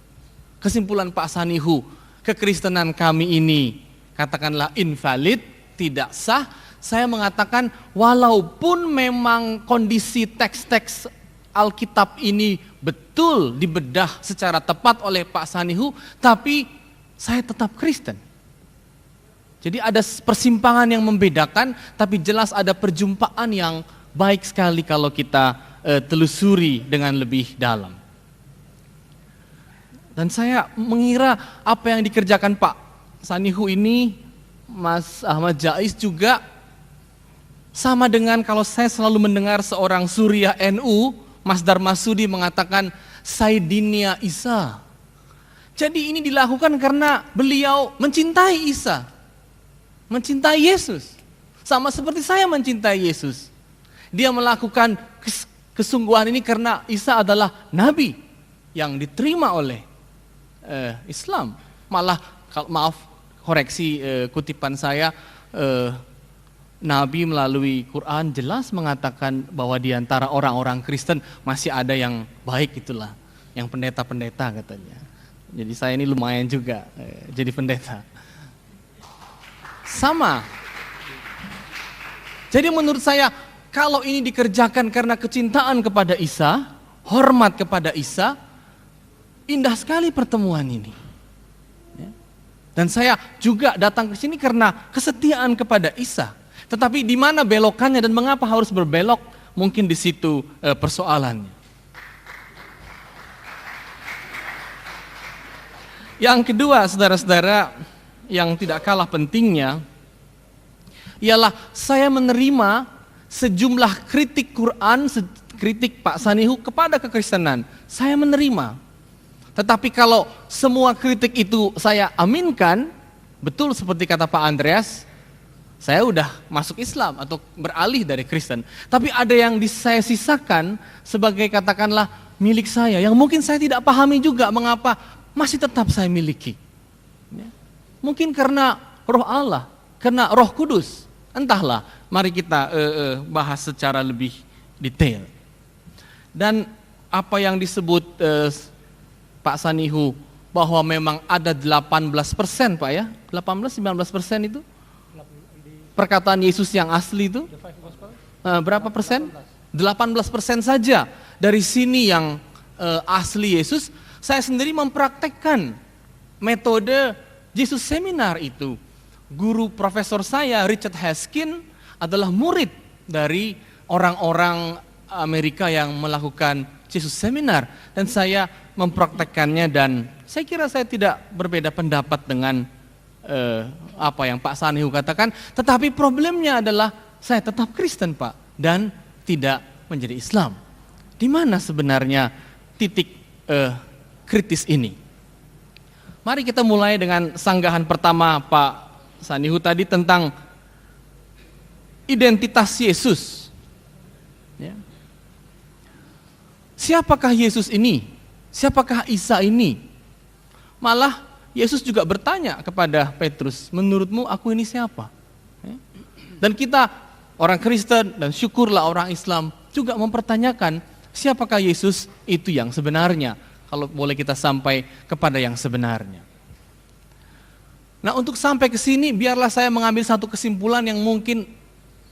Kesimpulan Pak Sanihu, kekristenan kami ini katakanlah invalid, tidak sah. Saya mengatakan walaupun memang kondisi teks-teks Alkitab ini betul dibedah secara tepat oleh Pak Sanihu, tapi saya tetap Kristen. Jadi ada persimpangan yang membedakan, tapi jelas ada perjumpaan yang baik sekali kalau kita telusuri dengan lebih dalam. Dan saya mengira apa yang dikerjakan Pak Sanihu ini, Mas Ahmad Jais juga sama dengan kalau saya selalu mendengar seorang Surya NU, Mas Darmasudi mengatakan Sayyidinia Isa. Jadi ini dilakukan karena beliau mencintai Isa, mencintai Yesus. Sama seperti saya mencintai Yesus. Dia melakukan kesungguhan ini karena Isa adalah nabi yang diterima oleh Islam. Malah, maaf koreksi kutipan saya, Nabi melalui Quran jelas mengatakan bahwa di antara orang-orang Kristen masih ada yang baik, itulah, yang pendeta-pendeta katanya. Jadi saya ini lumayan juga jadi pendeta. Sama. Jadi menurut saya kalau ini dikerjakan karena kecintaan kepada Isa, hormat kepada Isa, indah sekali pertemuan ini. Dan saya juga datang ke sini karena kesetiaan kepada Isa. Tetapi di mana belokannya dan mengapa harus berbelok? Mungkin di situ persoalannya. Yang kedua, saudara-saudara, yang tidak kalah pentingnya, ialah saya menerima sejumlah kritik Quran, kritik Pak Sanihu kepada kekristenan. Saya menerima. Tetapi kalau semua kritik itu saya aminkan, betul seperti kata Pak Andreas, saya udah masuk Islam atau beralih dari Kristen. Tapi ada yang saya sisakan sebagai katakanlah milik saya, yang mungkin saya tidak pahami juga mengapa masih tetap saya miliki. Ya. Mungkin karena Roh Allah, karena Roh Kudus, entahlah. Mari kita bahas secara lebih detail. Dan apa yang disebut Pak Sanihu bahwa memang ada 18% Pak ya, 18-19% itu perkataan Yesus yang asli itu berapa persen? 18% saja dari sini yang asli Yesus. Saya sendiri mempraktekkan metode Jesus Seminar itu. Guru profesor saya Richard Haskin adalah murid dari orang-orang Amerika yang melakukan Jesus Seminar, dan saya mempraktekkannya, dan saya kira saya tidak berbeda pendapat dengan apa yang Pak Sanihu katakan. Tetapi problemnya adalah saya tetap Kristen Pak, dan tidak menjadi Islam. Di mana sebenarnya titik kritis ini? Mari kita mulai dengan sanggahan pertama Pak Sanihu tadi tentang identitas Yesus. Ya. Siapakah Yesus ini? Siapakah Isa ini? Malah Yesus juga bertanya kepada Petrus, menurutmu aku ini siapa? Ya. Dan kita orang Kristen dan syukurlah orang Islam juga mempertanyakan siapakah Yesus itu yang sebenarnya. Kalau boleh kita sampai kepada yang sebenarnya. Nah, untuk sampai ke sini biarlah saya mengambil satu kesimpulan yang mungkin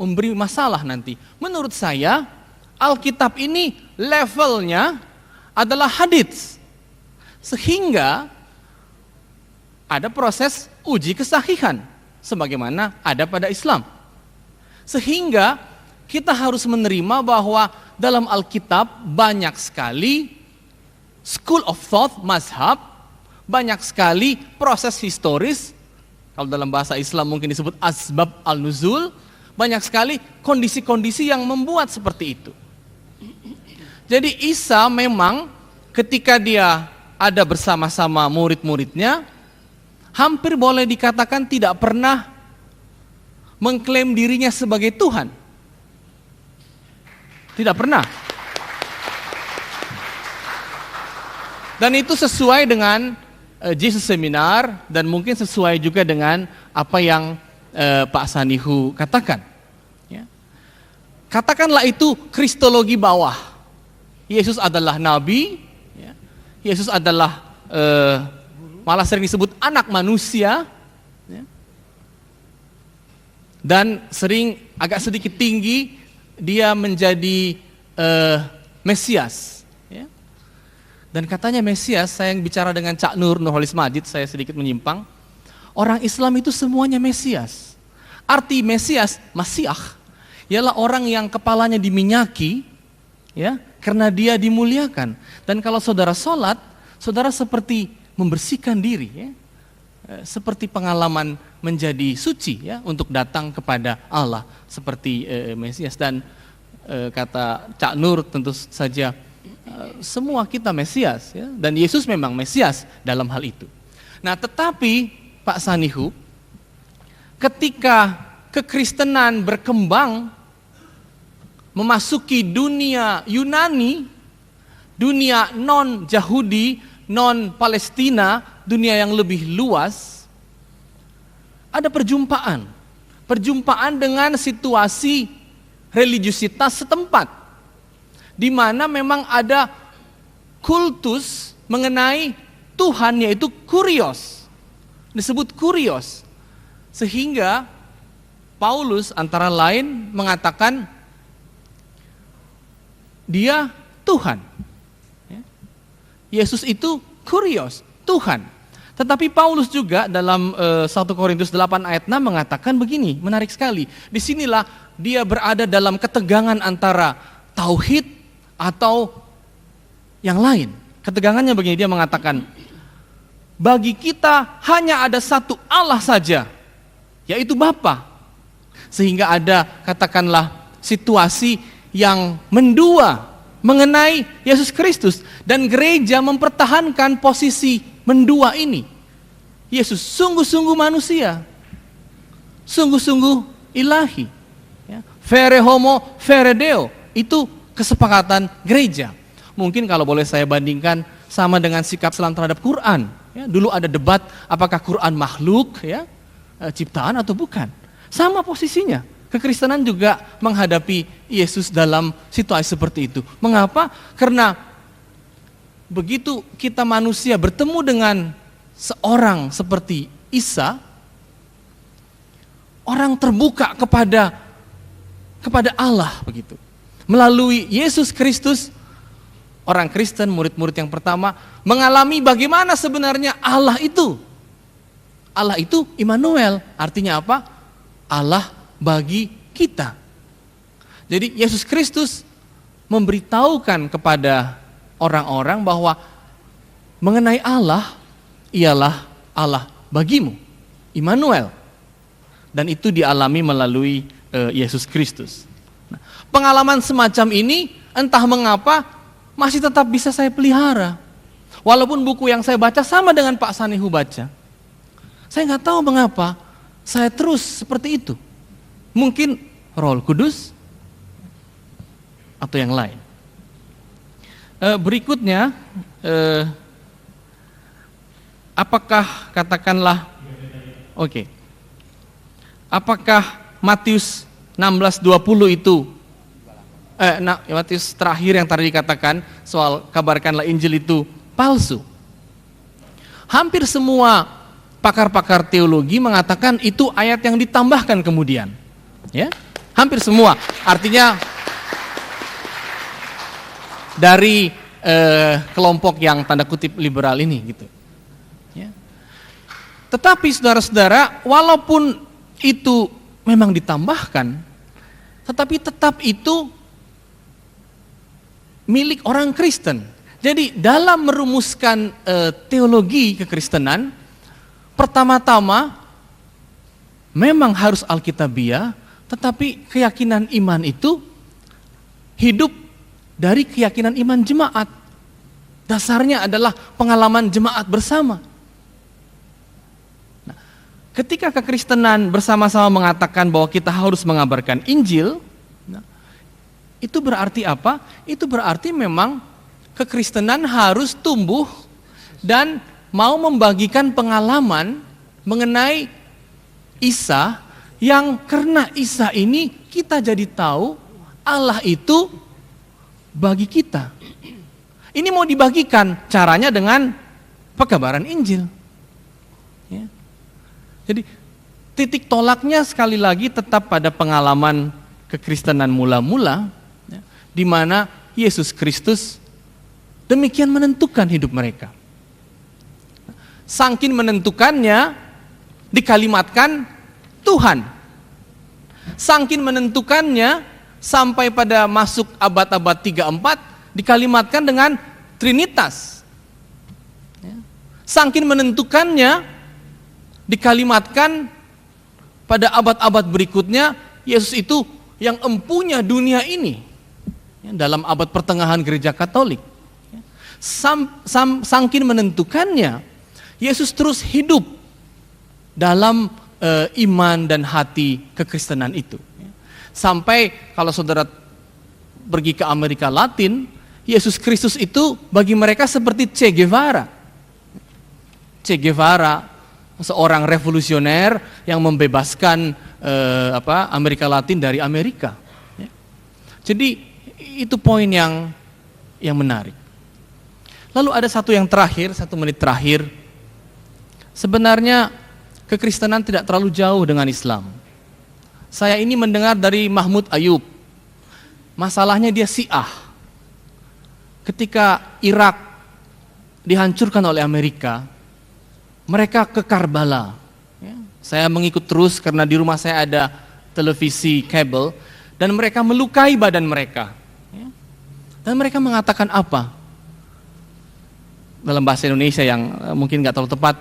memberi masalah nanti. Menurut saya Alkitab ini levelnya adalah hadits. Sehingga ada proses uji kesahihan sebagaimana ada pada Islam. Sehingga kita harus menerima bahwa dalam Alkitab banyak sekali school of thought, mazhab, banyak sekali proses historis. Kalau dalam bahasa Islam mungkin disebut asbab al-nuzul. Banyak sekali kondisi-kondisi yang membuat seperti itu. Jadi Isa memang ketika dia ada bersama-sama murid-muridnya, hampir boleh dikatakan tidak pernah mengklaim dirinya sebagai Tuhan. Tidak pernah. Dan itu sesuai dengan Jesus Seminar, dan mungkin sesuai juga dengan apa yang Pak Sanihu katakan. Ya. Katakanlah itu kristologi bawah. Yesus adalah nabi, ya. Yesus adalah malah sering disebut anak manusia, ya. Dan sering agak sedikit tinggi dia menjadi Mesias. Dan katanya Mesias, saya yang bicara dengan Cak Nurholis Majid, saya sedikit menyimpang. Orang Islam itu semuanya Mesias. Arti Mesias, Masiah, ialah orang yang kepalanya diminyaki, ya, karena dia dimuliakan. Dan kalau saudara sholat, saudara seperti membersihkan diri, ya, seperti pengalaman menjadi suci, ya, untuk datang kepada Allah seperti Mesias. Dan kata Cak Nur tentu saja semua kita Mesias, ya, dan Yesus memang Mesias dalam hal itu. Nah, tetapi Pak Sanihu, ketika kekristenan berkembang memasuki dunia Yunani, dunia non-Yahudi, non-Palestina, dunia yang lebih luas, ada perjumpaan dengan situasi religiusitas setempat, di mana memang ada kultus mengenai Tuhan, yaitu kurios, disebut kurios. Sehingga Paulus antara lain mengatakan dia Tuhan. Yesus itu kurios, Tuhan. Tetapi Paulus juga dalam 1 Korintus 8 ayat 6 mengatakan begini, menarik sekali. Disinilah dia berada dalam ketegangan antara tauhid atau yang lain. Ketegangannya begini, dia mengatakan, bagi kita hanya ada satu Allah saja, yaitu Bapa. Sehingga ada, katakanlah, situasi yang mendua mengenai Yesus Kristus, dan gereja mempertahankan posisi mendua ini. Yesus sungguh-sungguh manusia, sungguh-sungguh ilahi. Ya. Vere homo, vere deo, itu kesepakatan gereja. Mungkin kalau boleh saya bandingkan sama dengan sikap Islam terhadap Quran. Ya, dulu ada debat apakah Quran makhluk, ya, ciptaan atau bukan. Sama posisinya. Kekristenan juga menghadapi Yesus dalam situasi seperti itu. Mengapa? Karena begitu kita manusia bertemu dengan seorang seperti Isa, orang terbuka kepada Allah begitu. Melalui Yesus Kristus, orang Kristen, murid-murid yang pertama mengalami bagaimana sebenarnya Allah itu. Allah itu Immanuel, artinya apa? Allah bagi kita. Jadi Yesus Kristus memberitahukan kepada orang-orang bahwa mengenai Allah, ialah Allah bagimu, Immanuel. Dan itu dialami melalui Yesus Kristus. Nah, pengalaman semacam ini entah mengapa masih tetap bisa saya pelihara. Walaupun buku yang saya baca sama dengan Pak Sanihu baca. Saya nggak tahu mengapa saya terus seperti itu. Mungkin Roh Kudus atau yang lain. Berikutnya, apakah katakanlah, apakah Matius 16:20 itu, Matius terakhir yang tadi dikatakan soal kabarkanlah Injil itu palsu? Hampir semua pakar-pakar teologi mengatakan itu ayat yang ditambahkan kemudian, ya, hampir semua. Artinya dari kelompok yang tanda kutip liberal ini, gitu. Ya. Tetapi saudara-saudara, walaupun itu memang ditambahkan, tetapi tetap itu milik orang Kristen. Jadi dalam merumuskan teologi kekristenan, pertama-tama memang harus Alkitabiah, tetapi keyakinan iman itu hidup dari keyakinan iman jemaat. Dasarnya adalah pengalaman jemaat bersama. Nah, ketika kekristenan bersama-sama mengatakan bahwa kita harus mengabarkan Injil, nah, itu berarti apa? Itu berarti memang kekristenan harus tumbuh dan mau membagikan pengalaman mengenai Isa, yang karena Isa ini kita jadi tahu Allah itu bagi kita. Ini mau dibagikan, caranya dengan pekabaran Injil. Ya. Jadi titik tolaknya sekali lagi tetap pada pengalaman kekristenan mula-mula, ya, di mana Yesus Kristus demikian menentukan hidup mereka. Saking menentukannya, dikalimatkan Tuhan. Saking menentukannya, sampai pada masuk abad-abad 3-4 dikalimatkan dengan Trinitas. Saking menentukannya, dikalimatkan pada abad-abad berikutnya, Yesus itu yang empunya dunia ini. Dalam abad pertengahan gereja Katolik. Saking menentukannya, Yesus terus hidup dalam iman dan hati kekristenan itu. Sampai kalau saudara pergi ke Amerika Latin, Yesus Kristus itu bagi mereka seperti Che Guevara. Che Guevara, seorang revolusioner yang membebaskan Amerika Latin dari Amerika. Jadi itu poin yang menarik. Lalu ada satu yang terakhir, 1 menit terakhir. Sebenarnya kekristenan tidak terlalu jauh dengan Islam. Saya ini mendengar dari Mahmud Ayub. Masalahnya dia Syiah. Ketika Irak dihancurkan oleh Amerika, mereka ke Karbala. Ya, saya mengikut terus karena di rumah saya ada televisi kabel, dan mereka melukai badan mereka. Ya. Dan mereka mengatakan apa? Dalam bahasa Indonesia yang mungkin nggak terlalu tepat.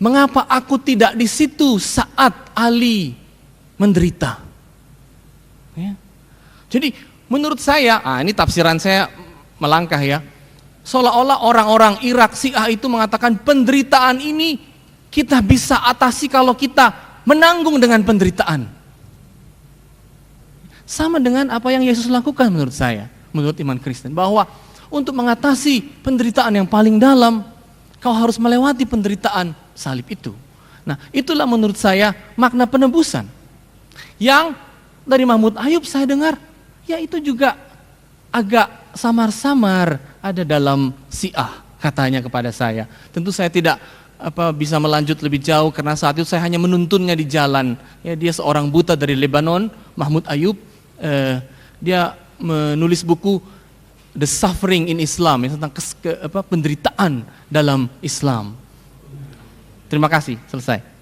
Mengapa aku tidak di situ saat Ali menderita? Ya. Jadi menurut saya, ini tafsiran saya melangkah ya, seolah-olah orang-orang Irak Syiah itu mengatakan penderitaan ini kita bisa atasi kalau kita menanggung dengan penderitaan. sama dengan apa yang Yesus lakukan menurut saya, menurut iman Kristen, bahwa untuk mengatasi penderitaan yang paling dalam, kau harus melewati penderitaan salib itu. Nah, itulah menurut saya makna penebusan. Yang dari Mahmud Ayub saya dengar, ya itu juga agak samar-samar ada dalam Syiah katanya kepada saya. Tentu saya tidak bisa melanjut lebih jauh karena saat itu saya hanya menuntunnya di jalan. Ya, dia seorang buta dari Lebanon, Mahmud Ayub. Dia menulis buku The Suffering in Islam, yang tentang penderitaan dalam Islam. Terima kasih, selesai.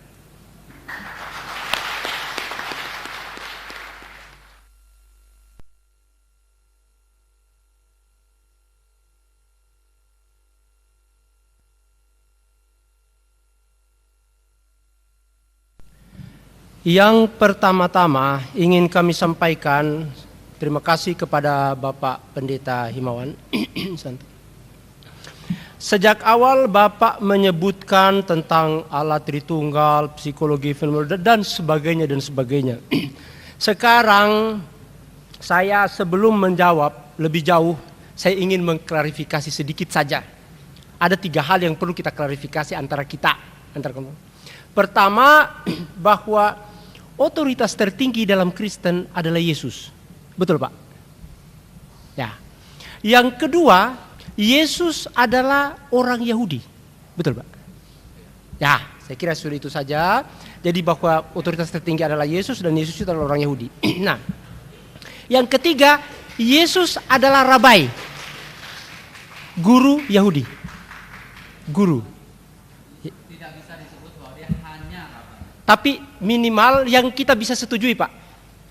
Yang pertama-tama ingin kami sampaikan terima kasih kepada Bapak Pendeta Himawan. Sejak awal Bapak menyebutkan tentang Allah Tritunggal, psikologi fenomenal dan sebagainya dan sebagainya. Sekarang saya sebelum menjawab lebih jauh, saya ingin mengklarifikasi sedikit saja. Ada 3 hal yang perlu kita klarifikasi antara kita. Pertama, bahwa otoritas tertinggi dalam Kristen adalah Yesus. Betul, Pak? Ya. Yang kedua, Yesus adalah orang Yahudi. Betul, Pak? Ya, saya kira sudah itu saja. Jadi bahwa otoritas tertinggi adalah Yesus dan Yesus itu adalah orang Yahudi. Nah, yang ketiga, Yesus adalah rabai. Guru Yahudi. Guru. Tapi minimal yang kita bisa setujui, Pak,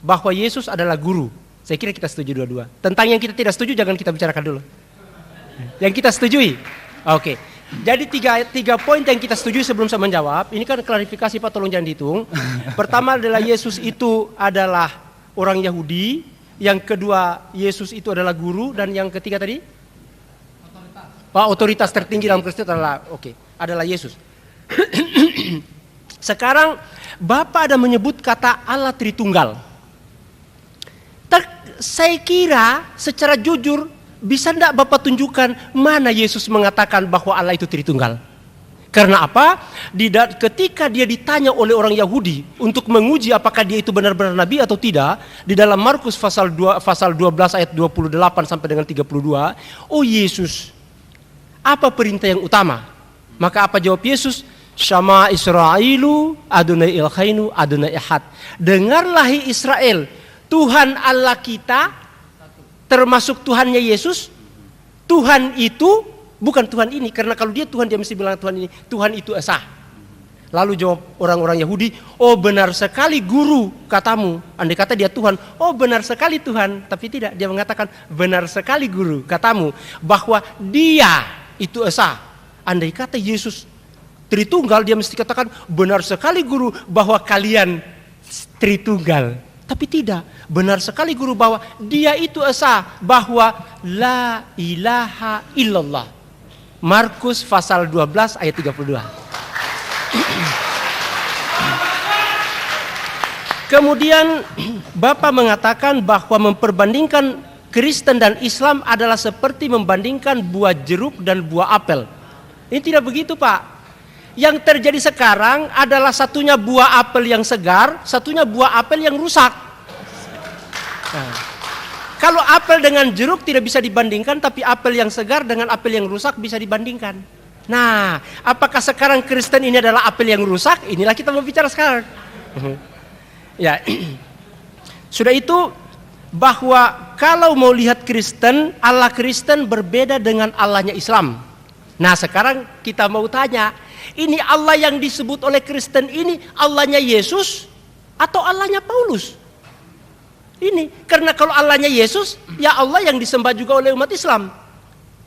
bahwa Yesus adalah guru. Saya kira kita setuju dua-dua. Tentang yang kita tidak setuju jangan kita bicarakan dulu. Yang kita setujui. Oke. Jadi tiga poin yang kita setujui sebelum saya menjawab. Ini kan klarifikasi, Pak, tolong jangan dihitung. Pertama adalah Yesus itu adalah orang Yahudi. Yang kedua, Yesus itu adalah guru. Dan yang ketiga tadi? Otoritas tertinggi dalam Kristen adalah Yesus. Sekarang Bapak ada menyebut kata Allah Tritunggal. Saya kira secara jujur bisa tidak Bapak tunjukkan mana Yesus mengatakan bahwa Allah itu Tritunggal? Karena apa? Ketika dia ditanya oleh orang Yahudi untuk menguji apakah dia itu benar-benar nabi atau tidak, di dalam Markus pasal 12 ayat 28 sampai dengan 32, oh Yesus, apa perintah yang utama? Maka apa jawab Yesus? Syama Isra'ilu Adonai Ilhainu Adonai Ehad. Dengarlah Israel, Tuhan Allah kita, termasuk Tuhannya Yesus. Tuhan itu bukan Tuhan ini, karena kalau dia Tuhan dia mesti bilang Tuhan ini. Tuhan itu esa. Lalu jawab orang-orang Yahudi, oh benar sekali guru katamu. Andai kata dia Tuhan, oh benar sekali Tuhan. Tapi tidak, dia mengatakan benar sekali guru katamu bahwa dia itu esa. Andai kata Yesus Tritunggal, dia mesti katakan benar sekali guru bahwa kalian Tritunggal. Tapi tidak, benar sekali guru bahwa dia itu esa, bahwa la ilaha illallah. Markus pasal 12 ayat 32. Kemudian Bapak mengatakan bahwa memperbandingkan Kristen dan Islam adalah seperti membandingkan buah jeruk dan buah apel. Ini tidak begitu, Pak. Yang terjadi sekarang adalah satunya buah apel yang segar, satunya buah apel yang rusak. Nah, kalau apel dengan jeruk tidak bisa dibandingkan, tapi apel yang segar dengan apel yang rusak bisa dibandingkan. Nah, apakah sekarang Kristen ini adalah apel yang rusak? Inilah kita mau bicara sekarang. Ya, sudah itu bahwa kalau mau lihat Kristen, Allah Kristen berbeda dengan Allahnya Islam. Nah, sekarang kita mau tanya, ini Allah yang disebut oleh Kristen ini Allahnya Yesus atau Allahnya Paulus? Ini karena kalau Allahnya Yesus, ya Allah yang disembah juga oleh umat Islam,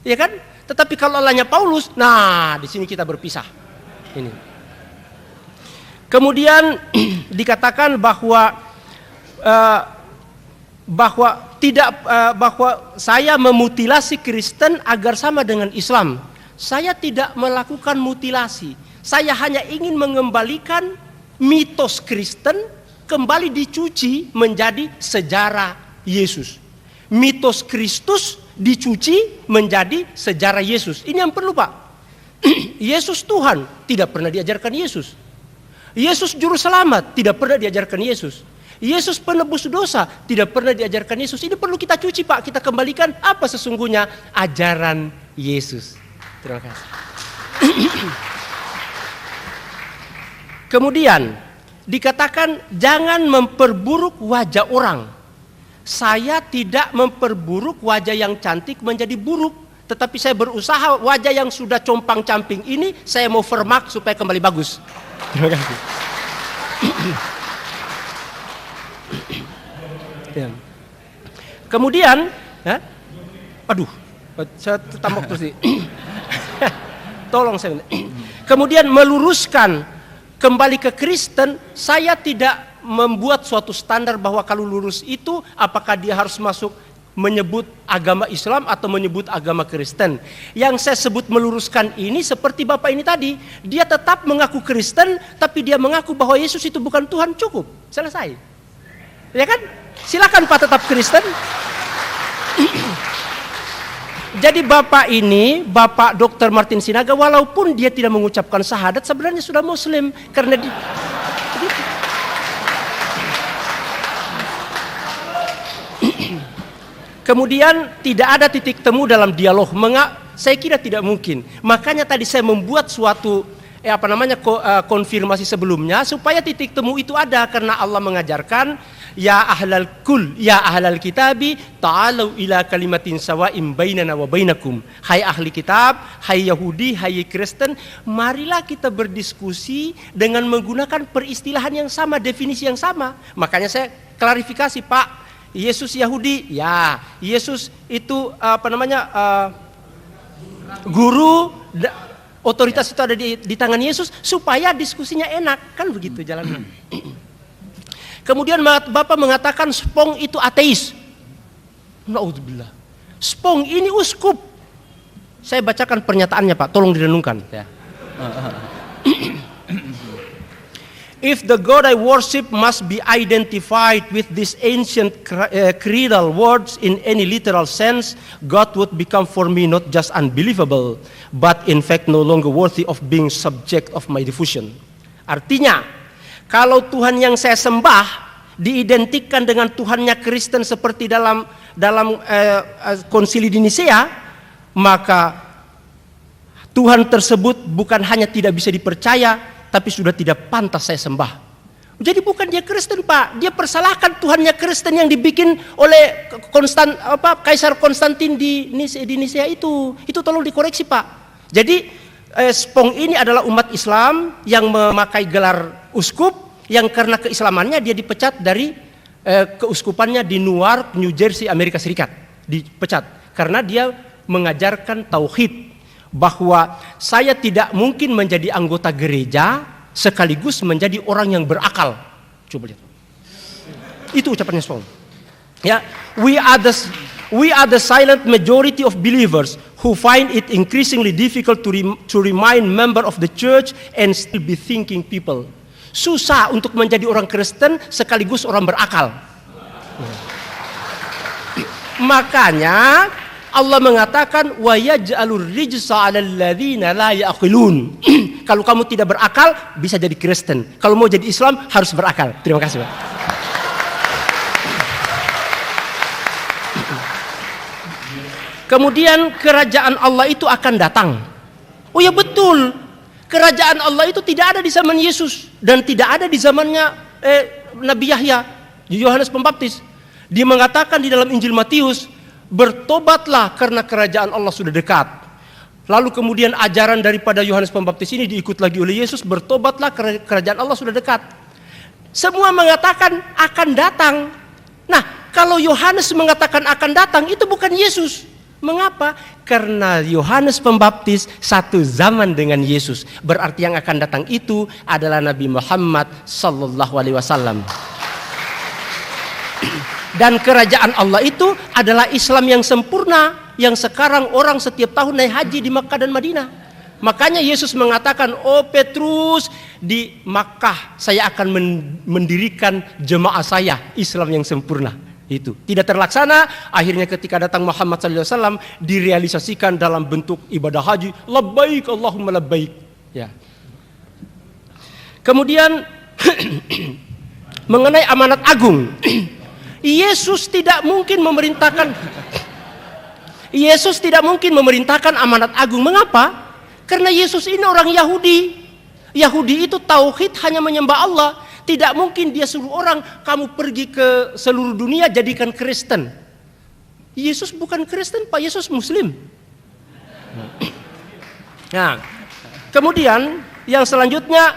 ya kan? Tetapi kalau Allahnya Paulus, nah di sini kita berpisah. Ini. Kemudian dikatakan bahwa bahwa saya memutilasi Kristen agar sama dengan Islam. Saya tidak melakukan mutilasi. Saya hanya ingin mengembalikan mitos Kristen kembali dicuci menjadi sejarah Yesus. Mitos Kristus dicuci menjadi sejarah Yesus. Ini yang perlu, Pak. Yesus Tuhan, tidak pernah diajarkan Yesus. Yesus Juru Selamat, tidak pernah diajarkan Yesus. Yesus penebus dosa, tidak pernah diajarkan Yesus. Ini perlu kita cuci, Pak. Kita kembalikan apa sesungguhnya ajaran Yesus. Terima kasih. Kemudian dikatakan jangan memperburuk wajah orang. Saya tidak memperburuk wajah yang cantik menjadi buruk, tetapi saya berusaha wajah yang sudah compang-camping ini saya mau vermak supaya kembali bagus. Terima kasih. Kemudian, saya tambah terus nih. Tolong saya. Kemudian meluruskan kembali ke Kristen, saya tidak membuat suatu standar bahwa kalau lurus itu apakah dia harus masuk menyebut agama Islam atau menyebut agama Kristen. Yang saya sebut meluruskan ini seperti Bapak ini tadi, dia tetap mengaku Kristen tapi dia mengaku bahwa Yesus itu bukan Tuhan, cukup, selesai. Ya kan? Silakan Pak tetap Kristen. Jadi Bapak ini, Bapak Dr. Martin Sinaga, walaupun dia tidak mengucapkan syahadat, sebenarnya sudah Muslim karena dia. Kemudian tidak ada titik temu dalam dialog. Saya kira tidak mungkin. Makanya tadi saya membuat suatu konfirmasi sebelumnya supaya titik temu itu ada, karena Allah mengajarkan ya ahlal kul ya ahlal kitabi ta'alu ila kalimatin sawa'im bainana wa bainakum. Hai ahli kitab, hai Yahudi, hai Kristen, marilah kita berdiskusi dengan menggunakan peristilahan yang sama, definisi yang sama. Makanya saya klarifikasi, Pak. Yesus Yahudi, ya. Yesus itu guru, otoritas itu ada di tangan Yesus supaya diskusinya enak, kan begitu jalannya. Kemudian Bapak mengatakan Spong itu ateis. Naudzubillah. Spong ini uskup. Saya bacakan pernyataannya, Pak, tolong direnungkan. Ya. If the God I worship must be identified with these ancient creedal words in any literal sense, God would become for me not just unbelievable, but in fact no longer worthy of being subject of my devotion. Artinya, kalau Tuhan yang saya sembah diidentikan dengan Tuhannya Kristen seperti dalam konsili di Nisea, maka Tuhan tersebut bukan hanya tidak bisa dipercaya, tapi sudah tidak pantas saya sembah. Jadi bukan dia Kristen, Pak. Dia persalahkan Tuhannya Kristen yang dibikin oleh Kaisar Konstantin di Nisea itu. Itu tolong dikoreksi, Pak. Jadi Spong ini adalah umat Islam yang memakai gelar uskup, yang karena keislamannya dia dipecat dari keuskupannya di Newark, New Jersey, Amerika Serikat. Dipecat karena dia mengajarkan tauhid, bahwa saya tidak mungkin menjadi anggota gereja sekaligus menjadi orang yang berakal. Coba lihat. Itu ucapannya Spong. Ya, we are the silent majority of believers who find it increasingly difficult to remain member of the church and still be thinking people. Susah untuk menjadi orang Kristen sekaligus orang berakal. Makanya Allah mengatakan wa yaj'alur rijsa 'alal ladzina la ya'qilun. Kalau kamu tidak berakal bisa jadi Kristen. Kalau mau jadi Islam harus berakal. Terima kasih, Pak. Kemudian kerajaan Allah itu akan datang. Oh ya betul. Kerajaan Allah itu tidak ada di zaman Yesus dan tidak ada di zamannya Nabi Yahya, Yohanes Pembaptis. Dia mengatakan di dalam Injil Matius, bertobatlah karena kerajaan Allah sudah dekat. Lalu kemudian ajaran daripada Yohanes Pembaptis ini diikut lagi oleh Yesus, bertobatlah kerajaan Allah sudah dekat. Semua mengatakan akan datang. Nah, kalau Yohanes mengatakan akan datang, itu bukan Yesus. Mengapa? Karena Yohanes Pembaptis satu zaman dengan Yesus. Berarti yang akan datang itu adalah Nabi Muhammad sallallahu alaihi wasallam. Dan kerajaan Allah itu adalah Islam yang sempurna, yang sekarang orang setiap tahun naik haji di Makkah dan Madinah. Makanya Yesus mengatakan, oh Petrus, di Makkah saya akan mendirikan jemaah saya, Islam yang sempurna. Itu tidak terlaksana. Akhirnya ketika datang Muhammad SAW, direalisasikan dalam bentuk ibadah haji. Labbaik Allahumma labbaik. Ya. Kemudian mengenai amanat agung, Yesus tidak mungkin memerintahkan amanat agung. Mengapa? Karena Yesus ini orang Yahudi. Yahudi itu tauhid, hanya menyembah Allah. Tidak mungkin dia suruh orang, kamu pergi ke seluruh dunia jadikan Kristen. Yesus bukan Kristen, Pak. Yesus Muslim. Nah, kemudian yang selanjutnya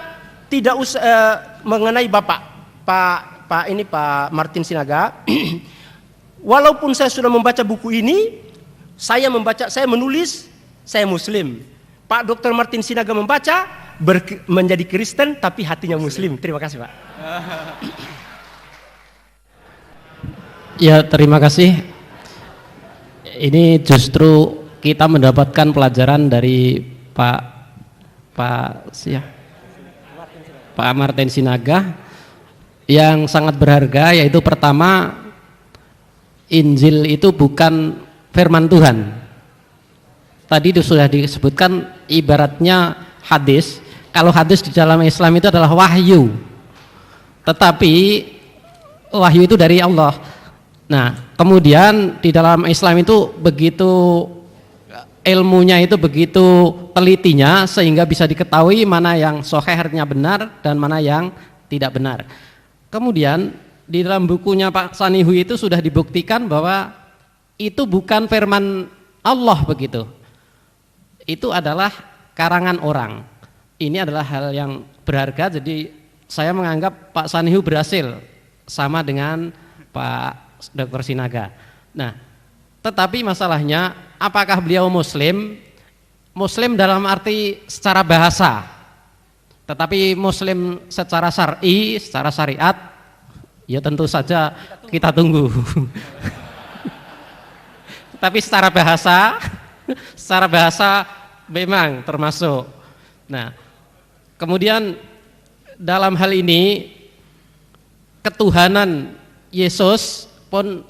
tidak usah mengenai Bapak Martin Sinaga. Walaupun saya sudah membaca buku ini, saya menulis, saya Muslim. Pak Dr. Martin Sinaga membaca, menjadi Kristen tapi hatinya Muslim. Terima kasih, Pak. Ya, terima kasih. Ini justru kita mendapatkan pelajaran dari Pak Martin Sinaga yang sangat berharga, yaitu pertama, Injil itu bukan firman Tuhan. Tadi itu sudah disebutkan, ibaratnya hadis. Kalau hadis di dalam Islam itu adalah wahyu, tetapi wahyu itu dari Allah. Nah, kemudian di dalam Islam itu begitu ilmunya itu begitu telitinya sehingga bisa diketahui mana yang sahih, artinya benar, dan mana yang tidak benar. Kemudian di dalam bukunya Pak Sanihu itu sudah dibuktikan bahwa itu bukan firman Allah begitu. Itu adalah karangan orang. Ini adalah hal yang berharga. Jadi saya menganggap Pak Sanihu berhasil sama dengan Pak Dr. Sinaga. Nah, tetapi masalahnya, apakah beliau Muslim? Muslim dalam arti secara bahasa, tetapi Muslim secara syar'i, secara syariat, ya tentu saja kita tunggu. Tapi secara bahasa memang termasuk. Nah, kemudian dalam hal ini ketuhanan Yesus pun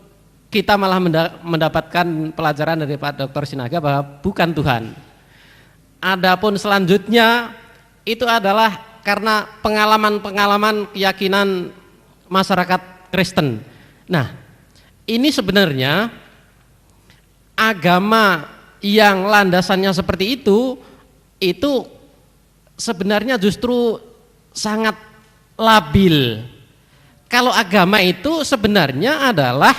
kita malah mendapatkan pelajaran dari Pak Dr. Sinaga bahwa bukan Tuhan. Adapun selanjutnya itu adalah karena pengalaman-pengalaman keyakinan masyarakat Kristen. Nah, ini sebenarnya agama yang landasannya seperti itu sebenarnya justru sangat labil. Kalau agama itu sebenarnya adalah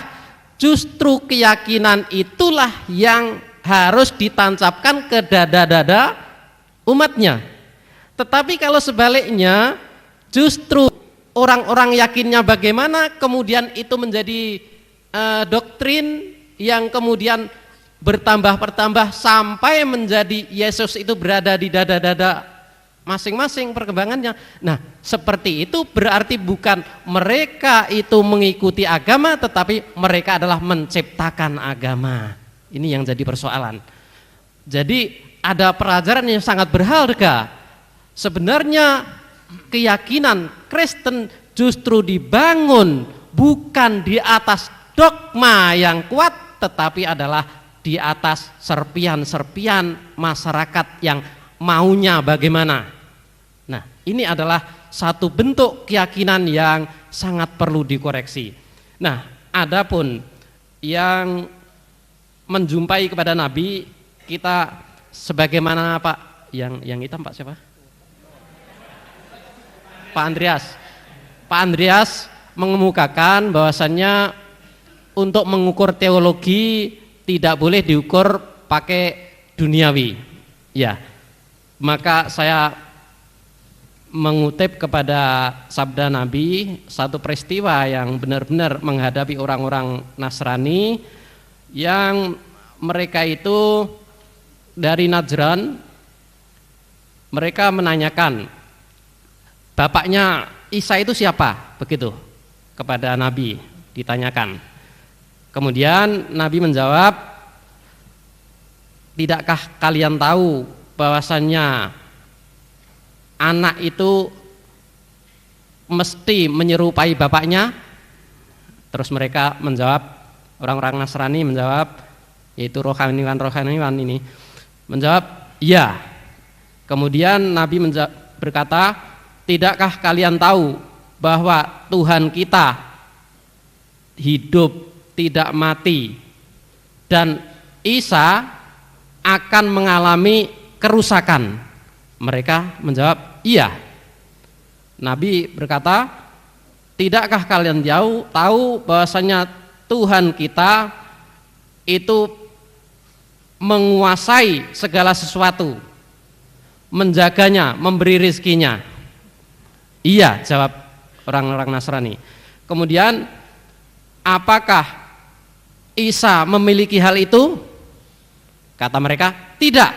justru keyakinan itulah yang harus ditancapkan ke dada-dada umatnya. Tetapi kalau sebaliknya, justru orang-orang yakinnya bagaimana, kemudian itu menjadi doktrin yang kemudian bertambah sampai menjadi Yesus itu berada di dada-dada masing-masing perkembangannya. Nah, seperti itu berarti bukan mereka itu mengikuti agama, tetapi mereka adalah menciptakan agama. Ini yang jadi persoalan. Jadi ada pelajaran yang sangat berharga. Sebenarnya keyakinan Kristen justru dibangun bukan di atas dogma yang kuat, tetapi adalah di atas serpian-serpian masyarakat yang maunya bagaimana. Nah, ini adalah satu bentuk keyakinan yang sangat perlu dikoreksi. Nah, adapun yang menjumpai kepada Nabi, kita sebagaimana Pak yang hitam, Pak siapa? Pak Andreas. Pak Andreas mengemukakan bahwasannya untuk mengukur teologi tidak boleh diukur pakai duniawi. Ya, maka saya mengutip kepada sabda Nabi, satu peristiwa yang benar-benar menghadapi orang-orang Nasrani yang mereka itu dari Najran. Mereka menanyakan, bapaknya Isa itu siapa? Begitu kepada Nabi ditanyakan. Kemudian Nabi menjawab, tidakkah kalian tahu bahwasannya anak itu mesti menyerupai bapaknya? Terus mereka menjawab, orang-orang Nasrani menjawab, yaitu rohaniwan ini menjawab, iya. Kemudian Nabi berkata, tidakkah kalian tahu bahwa Tuhan kita hidup, tidak mati, dan Isa akan mengalami kerusakan? Mereka menjawab, iya. Nabi berkata, tidakkah kalian tahu bahwasanya Tuhan kita itu menguasai segala sesuatu, menjaganya, memberi rizkinya? Iya, jawab orang-orang Nasrani. Kemudian, apakah Isa memiliki hal itu? Kata mereka, tidak.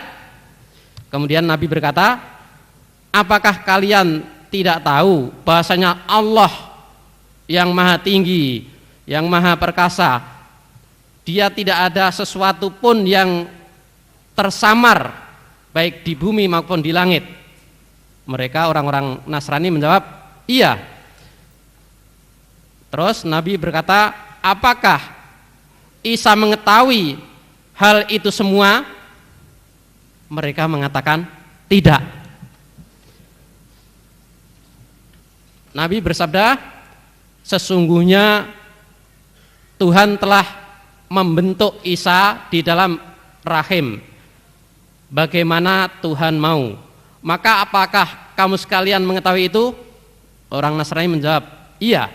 Kemudian Nabi berkata, apakah kalian tidak tahu bahwasanya Allah yang maha tinggi, yang maha perkasa, dia tidak ada sesuatu pun yang tersamar baik di bumi maupun di langit? Mereka orang-orang Nasrani menjawab, iya. Terus Nabi berkata, apakah Isa mengetahui hal itu semua? Mereka mengatakan tidak. Nabi bersabda, sesungguhnya Tuhan telah membentuk Isa di dalam rahim bagaimana Tuhan mau. Maka apakah kamu sekalian mengetahui itu? Orang Nasrani menjawab, iya.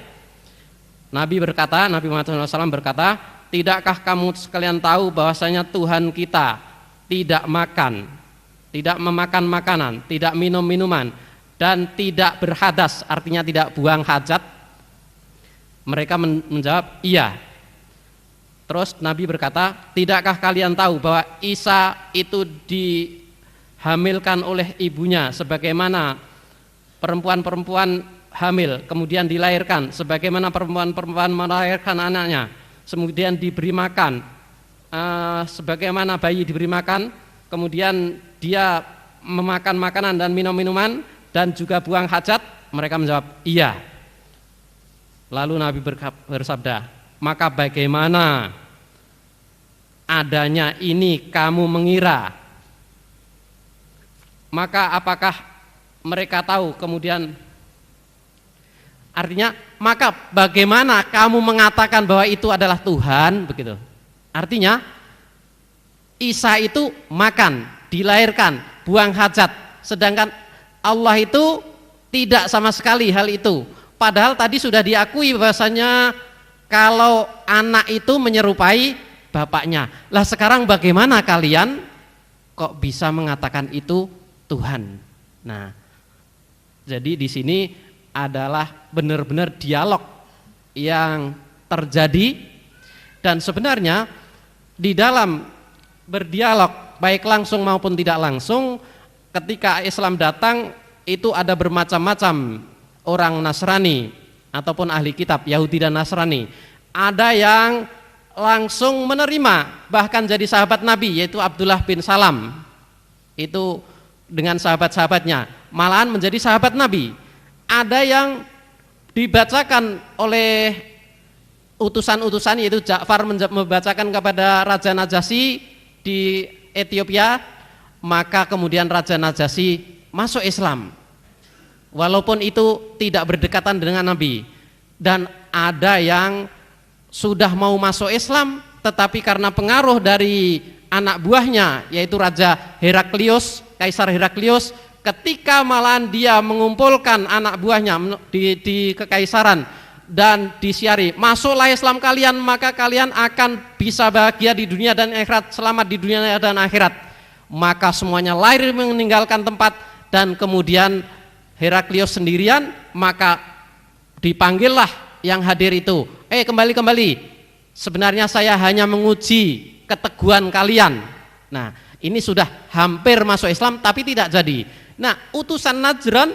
Nabi Muhammad SAW berkata, tidakkah kamu sekalian tahu bahwasanya Tuhan kita tidak memakan makanan, tidak minum minuman, dan tidak berhadas, artinya tidak buang hajat? Mereka menjawab, iya. Terus Nabi berkata, tidakkah kalian tahu bahwa Isa itu dihamilkan oleh ibunya sebagaimana perempuan-perempuan hamil, kemudian dilahirkan sebagaimana perempuan-perempuan melahirkan anaknya, kemudian diberi makan sebagaimana bayi diberi makan, kemudian dia memakan makanan dan minum minuman dan juga buang hajat? Mereka menjawab, iya. Lalu Nabi bersabda, maka bagaimana adanya ini kamu mengira? Maka apakah mereka tahu? Kemudian artinya, maka bagaimana kamu mengatakan bahwa itu adalah Tuhan? Begitu. Artinya Isa itu makan, dilahirkan, buang hajat, sedangkan Allah itu tidak sama sekali hal itu. Padahal tadi sudah diakui bahwasanya kalau anak itu menyerupai bapaknya. Lah sekarang bagaimana kalian kok bisa mengatakan itu Tuhan? Nah, jadi di sini adalah benar-benar dialog yang terjadi, dan sebenarnya di dalam berdialog baik langsung maupun tidak langsung, ketika Islam datang itu ada bermacam-macam orang Nasrani ataupun ahli kitab Yahudi dan Nasrani. Ada yang langsung menerima, bahkan jadi sahabat Nabi, yaitu Abdullah bin Salam. Itu dengan sahabat-sahabatnya malahan menjadi sahabat Nabi. Ada yang dibacakan oleh utusan-utusan, yaitu Ja'far membacakan kepada Raja Najasyi di Ethiopia, maka kemudian Raja Najasyi masuk Islam walaupun itu tidak berdekatan dengan Nabi. Dan ada yang sudah mau masuk Islam tetapi karena pengaruh dari anak buahnya, yaitu Raja Heraklius, Kaisar Heraklius, ketika malahan dia mengumpulkan anak buahnya di kekaisaran dan disiari, masuklah Islam kalian, maka kalian akan bisa bahagia di dunia dan akhirat, selamat di dunia dan akhirat. Maka semuanya lari meninggalkan tempat, dan kemudian Heraklius sendirian, maka dipanggillah yang hadir itu, kembali, sebenarnya saya hanya menguji keteguhan kalian. Nah, ini sudah hampir masuk Islam tapi tidak jadi. Nah, utusan Najran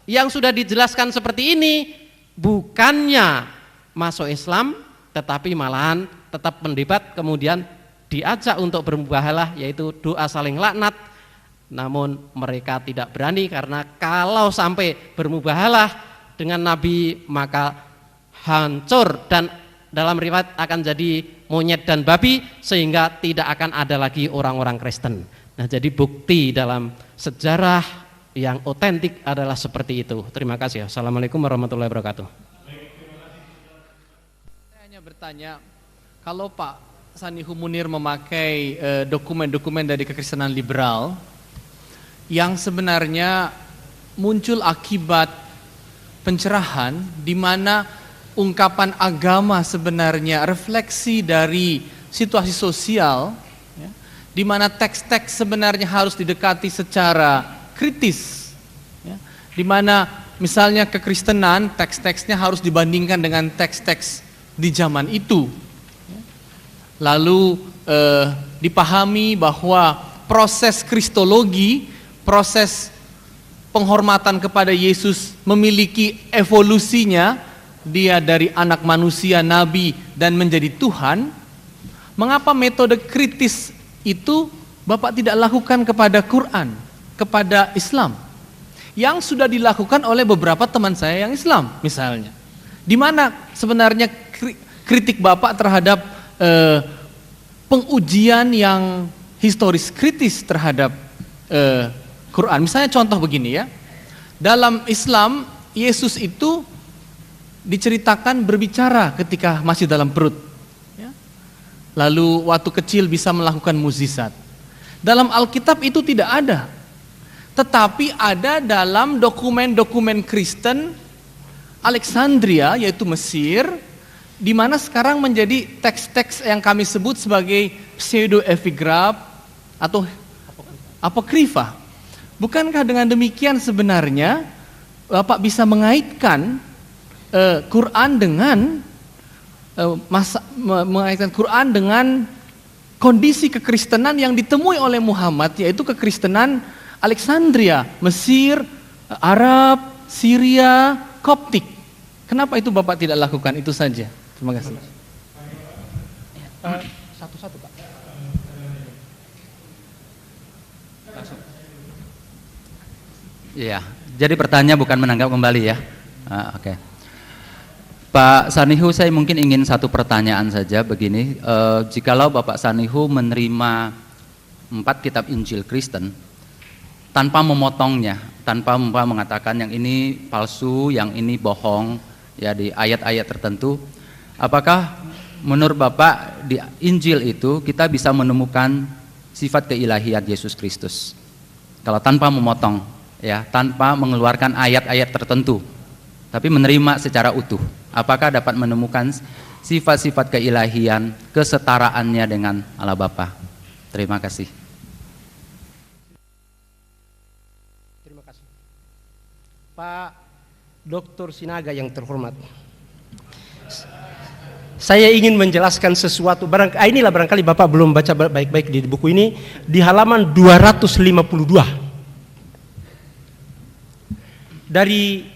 yang sudah dijelaskan seperti ini bukannya masuk Islam, tetapi malahan tetap mendebat, kemudian diajak untuk bermubahalah, yaitu doa saling laknat, namun mereka tidak berani karena kalau sampai bermubahalah dengan Nabi maka hancur dan dalam riwayat akan jadi monyet dan babi sehingga tidak akan ada lagi orang-orang Kristen. Nah, jadi bukti dalam sejarah yang otentik adalah seperti itu. Terima kasih. Assalamualaikum warahmatullahi wabarakatuh. Saya hanya bertanya, kalau Pak Sanihu Munir memakai dokumen-dokumen dari kekristenan liberal yang sebenarnya muncul akibat pencerahan di mana ungkapan agama sebenarnya refleksi dari situasi sosial, ya, di mana teks-teks sebenarnya harus didekati secara kritis, ya, di mana misalnya kekristenan teks-teksnya harus dibandingkan dengan teks-teks di zaman itu. Lalu dipahami bahwa proses kristologi, proses penghormatan kepada Yesus memiliki evolusinya, dia dari anak manusia, nabi, dan menjadi Tuhan. Mengapa metode kritis itu Bapak tidak lakukan kepada Quran, kepada Islam, yang sudah dilakukan oleh beberapa teman saya yang Islam misalnya? Di mana sebenarnya kritik Bapak terhadap pengujian yang historis kritis terhadap Quran. Misalnya contoh begini ya, dalam Islam Yesus itu diceritakan berbicara ketika masih dalam perut, ya. Lalu waktu kecil bisa melakukan mukjizat. Dalam Alkitab itu tidak ada, tetapi ada dalam dokumen-dokumen Kristen Alexandria, yaitu Mesir, di mana sekarang menjadi teks-teks yang kami sebut sebagai pseudo-epigraph atau apokrifa. Bukankah dengan demikian sebenarnya Bapak bisa mengaitkan Quran dengan mengaitkan Quran dengan kondisi kekristenan yang ditemui oleh Muhammad, yaitu kekristenan Alexandria, Mesir, Arab, Syria, Koptik. Kenapa itu Bapak tidak lakukan? Itu saja. Terima kasih. Satu-satu, Pak. Iya, jadi pertanyaan bukan menanggap kembali ya. Oke. Pak Sanihu, saya mungkin ingin satu pertanyaan saja begini. Jikalau Bapak Sanihu menerima 4 kitab Injil Kristen tanpa memotongnya, tanpa mengatakan yang ini palsu, yang ini bohong, ya di ayat-ayat tertentu, apakah menurut Bapak di Injil itu kita bisa menemukan sifat keilahian Yesus Kristus? Kalau tanpa memotong, ya, tanpa mengeluarkan ayat-ayat tertentu, tapi menerima secara utuh, apakah dapat menemukan sifat-sifat keilahian, kesetaraannya dengan Allah Bapa? Terima kasih. Terima kasih. Pak Dr. Sinaga yang terhormat, saya ingin menjelaskan sesuatu. Inilah barangkali Bapak belum baca baik-baik di buku ini, di halaman 252 dari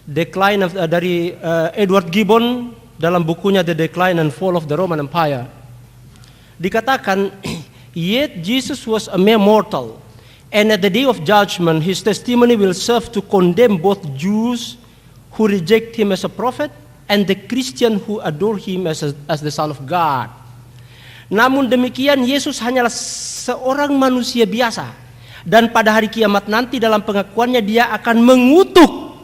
decline of, dari Edward Gibbon dalam bukunya The Decline and Fall of the Roman Empire. Dikatakan, yet Jesus was a mere mortal, and at the day of judgment his testimony will serve to condemn both Jews who reject him as a prophet and the Christian who adore him as the Son of God. Namun demikian, Yesus hanyalah seorang manusia biasa, dan pada hari kiamat nanti dalam pengakuannya dia akan mengutuk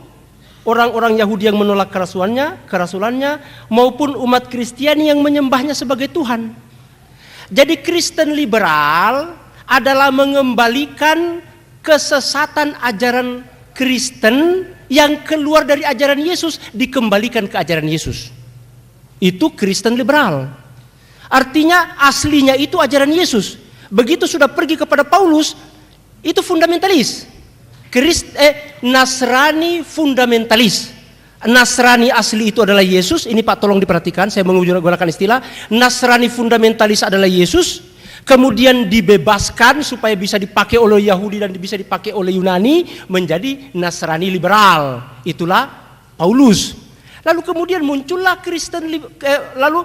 orang-orang Yahudi yang menolak kerasulannya maupun umat Kristiani yang menyembahnya sebagai Tuhan. Jadi Kristen liberal adalah mengembalikan kesesatan ajaran Kristen yang keluar dari ajaran Yesus, dikembalikan ke ajaran Yesus. Itu Kristen liberal. Artinya aslinya itu ajaran Yesus. Begitu sudah pergi kepada Paulus, itu fundamentalis. Nasrani fundamentalis. Nasrani asli itu adalah Yesus. Ini Pak tolong diperhatikan, saya menggunakan istilah Nasrani fundamentalis adalah Yesus. Kemudian dibebaskan supaya bisa dipakai oleh Yahudi dan bisa dipakai oleh Yunani menjadi Nasrani liberal. Itulah Paulus. Lalu kemudian muncullah Kristen, lalu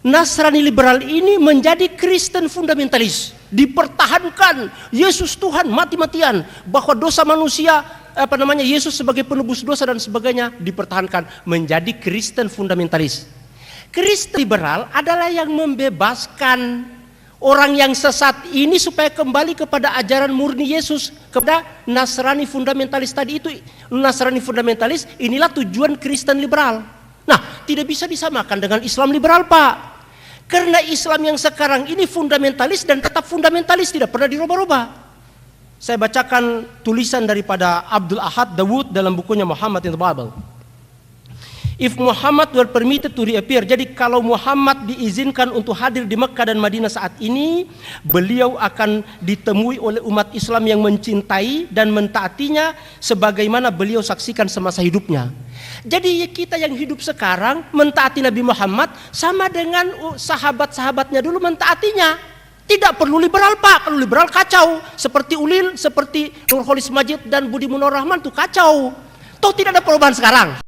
Nasrani liberal ini menjadi Kristen fundamentalis, dipertahankan Yesus Tuhan mati-matian, bahwa dosa manusia Yesus sebagai penebus dosa dan sebagainya dipertahankan, menjadi Kristen fundamentalis. Kristen liberal adalah yang membebaskan orang yang sesat ini supaya kembali kepada ajaran murni Yesus, kepada Nasrani fundamentalis tadi itu. Nasrani fundamentalis inilah tujuan Kristen liberal. Nah, tidak bisa disamakan dengan Islam liberal, Pak. Karena Islam yang sekarang ini fundamentalis dan tetap fundamentalis, tidak pernah dirubah-rubah. Saya bacakan tulisan daripada Abdul Ahad Dawud dalam bukunya Muhammad in the Bible. If Muhammad were permitted to reappear, jadi kalau Muhammad diizinkan untuk hadir di Mekah dan Madinah saat ini, beliau akan ditemui oleh umat Islam yang mencintai dan mentaatinya sebagaimana beliau saksikan semasa hidupnya. Jadi kita yang hidup sekarang mentaati Nabi Muhammad sama dengan sahabat-sahabatnya dulu mentaatinya. Tidak perlu liberal, Pak. Kalau liberal kacau, seperti Ulil, seperti Nurholis Majid dan Budi Munawar Rahman tuh kacau. Toh tidak ada perubahan sekarang.